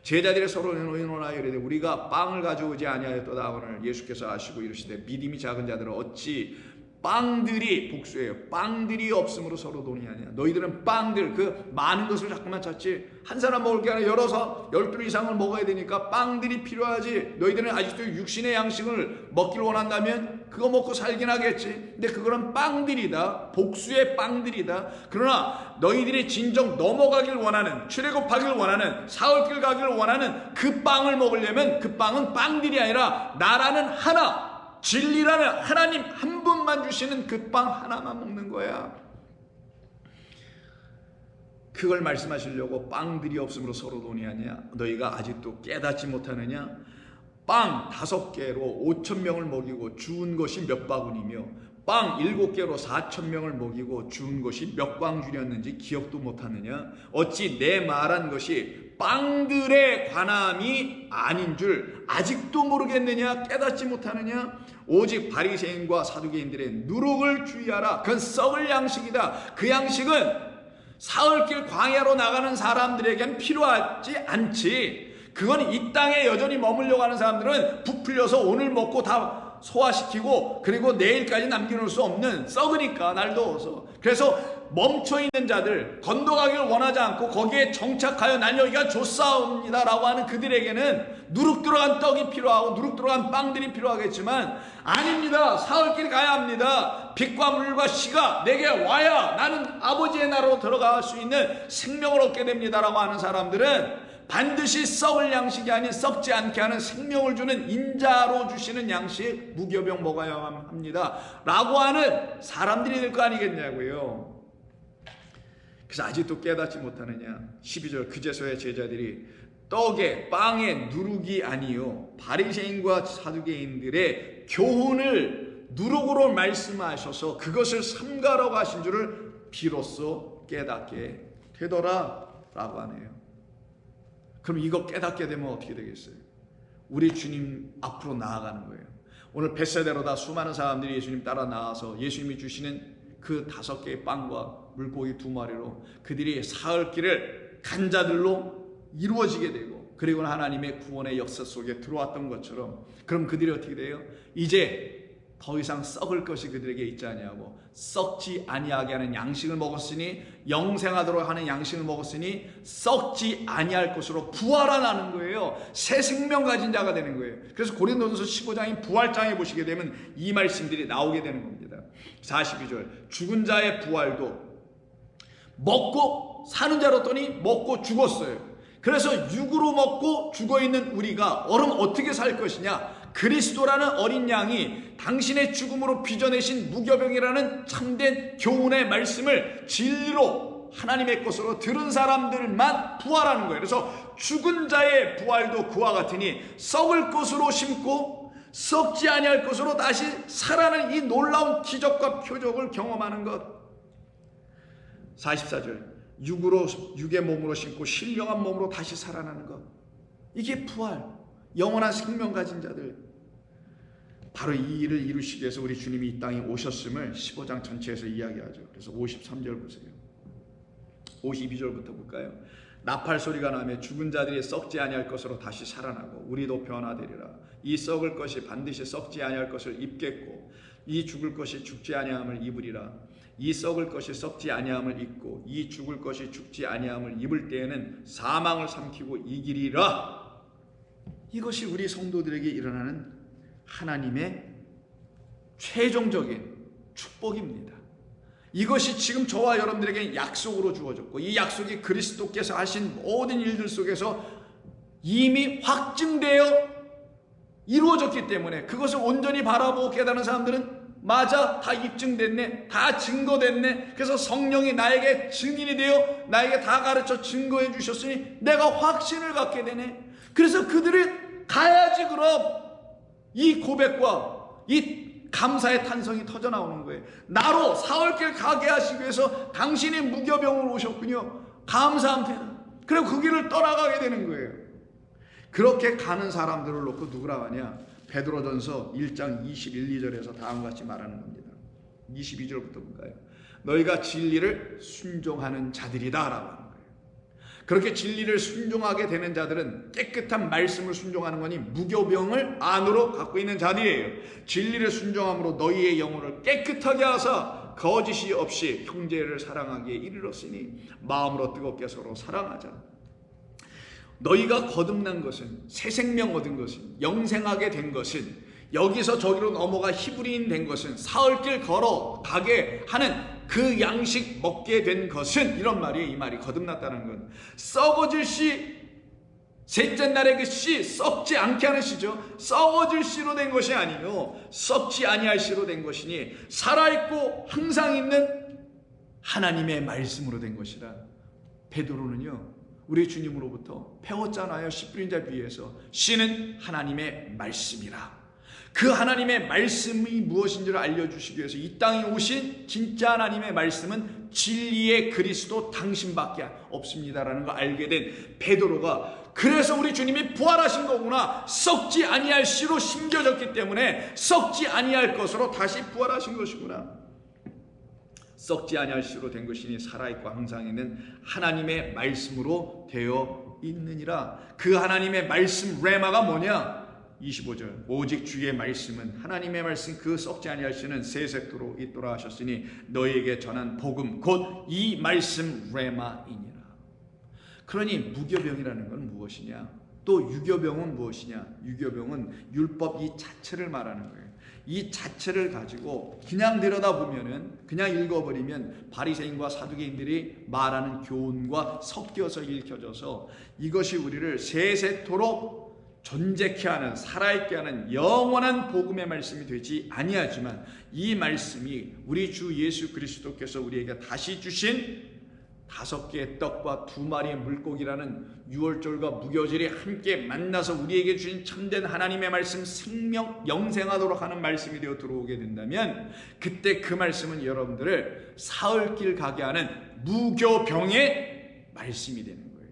제자들이 서로 의논하여 이르되 우리가 빵을 가져오지 아니하였도다. 오늘 예수께서 아시고 이르시되 믿음이 작은 자들은 어찌 빵들이, 복수예요, 빵들이 없으므로 서로 논의하냐. 너희들은 빵들, 그 많은 것을 자꾸만 찾지 한 사람 먹을 게 아니라 열어서 12 이상을 먹어야 되니까 빵들이 필요하지. 너희들은 아직도 육신의 양식을 먹기를 원한다면 그거 먹고 살긴 하겠지. 근데 그거는 빵들이다. 복수의 빵들이다. 그러나 너희들이 진정 넘어가길 원하는, 출애굽하길 원하는, 사흘길 가기를 원하는 그 빵을 먹으려면 그 빵은 빵들이 아니라 나라는 하나, 진리라는 하나님 한 분만 주시는 그 빵 하나만 먹는 거야. 그걸 말씀하시려고 빵들이 없으므로 서로 논의하냐. 너희가 아직도 깨닫지 못하느냐. 빵 5개로 5,000명을 먹이고 주운 것이 몇 바구니며 빵 7개로 4,000명을 먹이고 주운 것이 몇 광줄이었는지 기억도 못하느냐. 어찌 내 말한 것이 빵들의 관함이 아닌 줄 아직도 모르겠느냐. 깨닫지 못하느냐. 오직 바리새인과 사두개인들의 누룩을 주의하라. 그건 썩을 양식이다. 그 양식은 사흘길 광야로 나가는 사람들에겐 필요하지 않지. 그건 이 땅에 여전히 머물려고 하는 사람들은 부풀려서 오늘 먹고 다 소화시키고 그리고 내일까지 남겨놓을 수 없는, 썩으니까 날 더워서. 그래서 멈춰있는 자들, 건너가기를 원하지 않고 거기에 정착하여 난 여기가 좋사옵니다 라고 하는 그들에게는 누룩 들어간 떡이 필요하고 누룩 들어간 빵들이 필요하겠지만 아닙니다. 사흘길 가야 합니다. 빛과 물과 씨가 내게 와야 나는 아버지의 나라로 들어갈 수 있는 생명을 얻게 됩니다 라고 하는 사람들은 반드시 썩을 양식이 아닌 썩지 않게 하는 생명을 주는 인자로 주시는 양식 무교병 먹어야 합니다 라고 하는 사람들이 될 거 아니겠냐고요. 그래서 아직도 깨닫지 못하느냐. 12절. 그제서야 제자들이 떡에 빵에 누룩이 아니요 바리새인과 사두개인들의 교훈을 누룩으로 말씀하셔서 그것을 삼가라고 하신 줄을 비로소 깨닫게 되더라 라고 하네요. 그럼 이거 깨닫게 되면 어떻게 되겠어요? 우리 주님 앞으로 나아가는 거예요. 오늘 벳세다로다 수많은 사람들이 예수님 따라 나와서 예수님이 주시는 그 5개의 빵과 물고기 2마리로 그들이 사흘길을 간 자들로 이루어지게 되고 그리고 하나님의 구원의 역사 속에 들어왔던 것처럼, 그럼 그들이 어떻게 돼요? 이제 더 이상 썩을 것이 그들에게 있지 아니하고 썩지 아니하게 하는 양식을 먹었으니, 영생하도록 하는 양식을 먹었으니 썩지 아니할 것으로 부활하는 거예요. 새 생명 가진 자가 되는 거예요. 그래서 고린도전서 15장인 부활장에 보시게 되면 이 말씀들이 나오게 되는 겁니다. 42절. 죽은 자의 부활도 먹고 사는 자로더니 먹고 죽었어요. 그래서 육으로 먹고 죽어있는 우리가 얼음 어떻게 살 것이냐. 그리스도라는 어린 양이 당신의 죽음으로 빚어내신 무교병이라는 참된 교훈의 말씀을 진리로 하나님의 것으로 들은 사람들만 부활하는 거예요. 그래서 죽은 자의 부활도 그와 같으니 썩을 것으로 심고 썩지 아니할 것으로 다시 살아나는 이 놀라운 기적과 표적을 경험하는 것. 44절. 육의 몸으로 심고 신령한 몸으로 다시 살아나는 것. 이게 부활, 영원한 생명 가진 자들. 바로 이 일을 이루시기 위해서 우리 주님이 이 땅에 오셨음을 15장 전체에서 이야기하죠. 그래서 53절 보세요. 52절부터 볼까요? 나팔 소리가 나며 죽은 자들이 썩지 아니할 것으로 다시 살아나고 우리도 변화되리라. 이 썩을 것이 반드시 썩지 아니할 것을 입겠고 이 죽을 것이 죽지 아니함을 입으리라. 이 썩을 것이 썩지 아니함을 입고 이 죽을 것이 죽지 아니함을 입을 때에는 사망을 삼키고 이기리라. 이것이 우리 성도들에게 일어나는 하나님의 최종적인 축복입니다. 이것이 지금 저와 여러분들에게 약속으로 주어졌고 이 약속이 그리스도께서 하신 모든 일들 속에서 이미 확증되어 이루어졌기 때문에 그것을 온전히 바라보고 깨달은 사람들은 맞아, 다 입증됐네, 다 증거됐네, 그래서 성령이 나에게 증인이 되어 나에게 다 가르쳐 증거해 주셨으니 내가 확신을 갖게 되네. 그래서 그들이 가야지. 그럼 이 고백과 이 감사의 탄성이 터져 나오는 거예요. 나로 사흘길 가게 하시기 위해서 당신이 무교병으로 오셨군요. 감사합니다. 그리고 그 길을 떠나가게 되는 거예요. 그렇게 가는 사람들을 놓고 누구라고 하냐? 베드로전서 1장 21, 2절에서 다음과 같이 말하는 겁니다. 22절부터 볼까요? 너희가 진리를 순종하는 자들이다 라고 하는 거예요. 그렇게 진리를 순종하게 되는 자들은 깨끗한 말씀을 순종하는 거니 무교병을 안으로 갖고 있는 자들이에요. 진리를 순종함으로 너희의 영혼을 깨끗하게 하사 거짓이 없이 형제를 사랑하기에 이르렀으니 마음으로 뜨겁게 서로 사랑하자. 너희가 거듭난 것은, 새 생명 얻은 것은, 영생하게 된 것은, 여기서 저기로 넘어가 히브리인 된 것은, 사흘길 걸어 가게 하는 그 양식 먹게 된 것은, 이런 말이에요. 이 말이 거듭났다는 건 썩어질 씨, 셋째 날의 그 씨, 썩지 않게 하는 씨죠. 썩어질 씨로 된 것이 아니요 썩지 아니할 씨로 된 것이니 살아있고 항상 있는 하나님의 말씀으로 된 것이라. 베드로는요 우리 주님으로부터 배웠잖아요. 씨 뿌린 자 위에서 씨는 하나님의 말씀이라. 그 하나님의 말씀이 무엇인지를 알려주시기 위해서 이 땅에 오신 진짜 하나님의 말씀은 진리의 그리스도 당신밖에 없습니다라는 걸 알게 된 베드로가, 그래서 우리 주님이 부활하신 거구나, 썩지 아니할 씨로 심겨졌기 때문에 썩지 아니할 것으로 다시 부활하신 것이구나, 썩지 아니할 씨로 된 것이니 살아있고 항상 있는 하나님의 말씀으로 되어 있느니라. 그 하나님의 말씀 레마가 뭐냐? 25절 오직 주의 말씀은, 하나님의 말씀 그 썩지 아니할 씨는 세세토록 있도록 하셨으니 너희에게 전한 복음 곧 이 말씀 레마이니라. 그러니 무교병이라는 건 무엇이냐? 또 유교병은 무엇이냐? 유교병은 율법 이 자체를 말하는 거예요. 이 자체를 가지고 그냥 들여다보면은, 그냥 읽어버리면 바리새인과 사두개인들이 말하는 교훈과 섞여서 읽혀져서 이것이 우리를 세세토록 존재케 하는, 살아있게 하는 영원한 복음의 말씀이 되지 아니하지만, 이 말씀이 우리 주 예수 그리스도께서 우리에게 다시 주신 5개의 떡과 2마리의 물고기라는 유월절과 무교절이 함께 만나서 우리에게 주신 참된 하나님의 말씀, 생명 영생하도록 하는 말씀이 되어 들어오게 된다면, 그때 그 말씀은 여러분들을 사흘길 가게 하는 무교병의 말씀이 되는 거예요.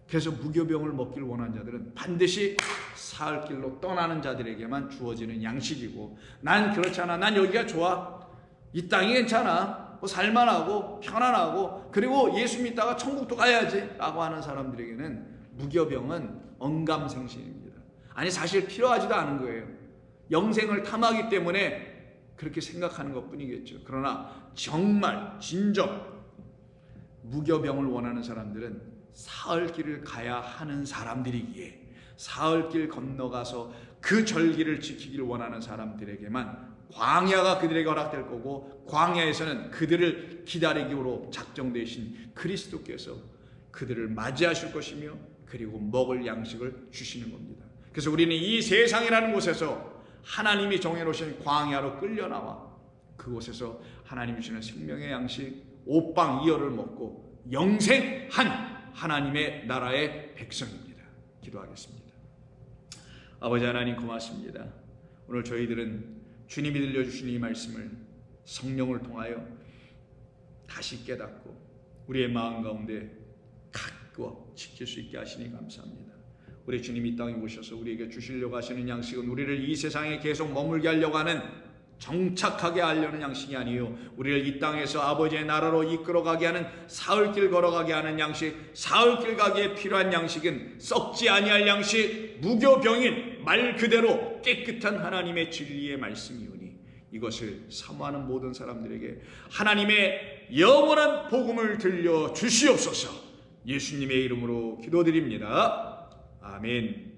그래서 무교병을 먹기를 원하는 자들은 반드시 사흘길로 떠나는 자들에게만 주어지는 양식이고, 난 그렇잖아, 난 여기가 좋아, 이 땅이 괜찮아, 뭐 살만하고 편안하고 그리고 예수 믿다가 천국도 가야지 라고 하는 사람들에게는 무교병은 언감생심입니다. 아니 사실 필요하지도 않은 거예요. 영생을 탐하기 때문에 그렇게 생각하는 것 뿐이겠죠. 그러나 정말 진정 무교병을 원하는 사람들은 사흘길을 가야 하는 사람들이기에, 사흘길 건너가서 그 절기를 지키기를 원하는 사람들에게만 광야가 그들에게 허락될 거고, 광야에서는 그들을 기다리기로 작정되신 그리스도께서 그들을 맞이하실 것이며 그리고 먹을 양식을 주시는 겁니다. 그래서 우리는 이 세상이라는 곳에서 하나님이 정해놓으신 광야로 끌려나와 그곳에서 하나님이 주시는 생명의 양식 오빵 이어를 먹고 영생한 하나님의 나라의 백성입니다. 기도하겠습니다. 아버지 하나님 고맙습니다. 오늘 저희들은 주님이 들려주신 이 말씀을 성령을 통하여 다시 깨닫고 우리의 마음 가운데 가꾸어 지킬 수 있게 하시니 감사합니다. 우리 주님이 이 땅에 오셔서 우리에게 주시려고 하시는 양식은 우리를 이 세상에 계속 머물게 하려고 하는 정착하게 하려는 양식이 아니요 우리를 이 땅에서 아버지의 나라로 이끌어가게 하는 사흘길 걸어가게 하는 양식, 사흘길 가기에 필요한 양식은 썩지 아니할 양식, 무교병인 말 그대로 깨끗한 하나님의 진리의 말씀이오니 이것을 사모하는 모든 사람들에게 하나님의 영원한 복음을 들려 주시옵소서. 예수님의 이름으로 기도드립니다. 아멘.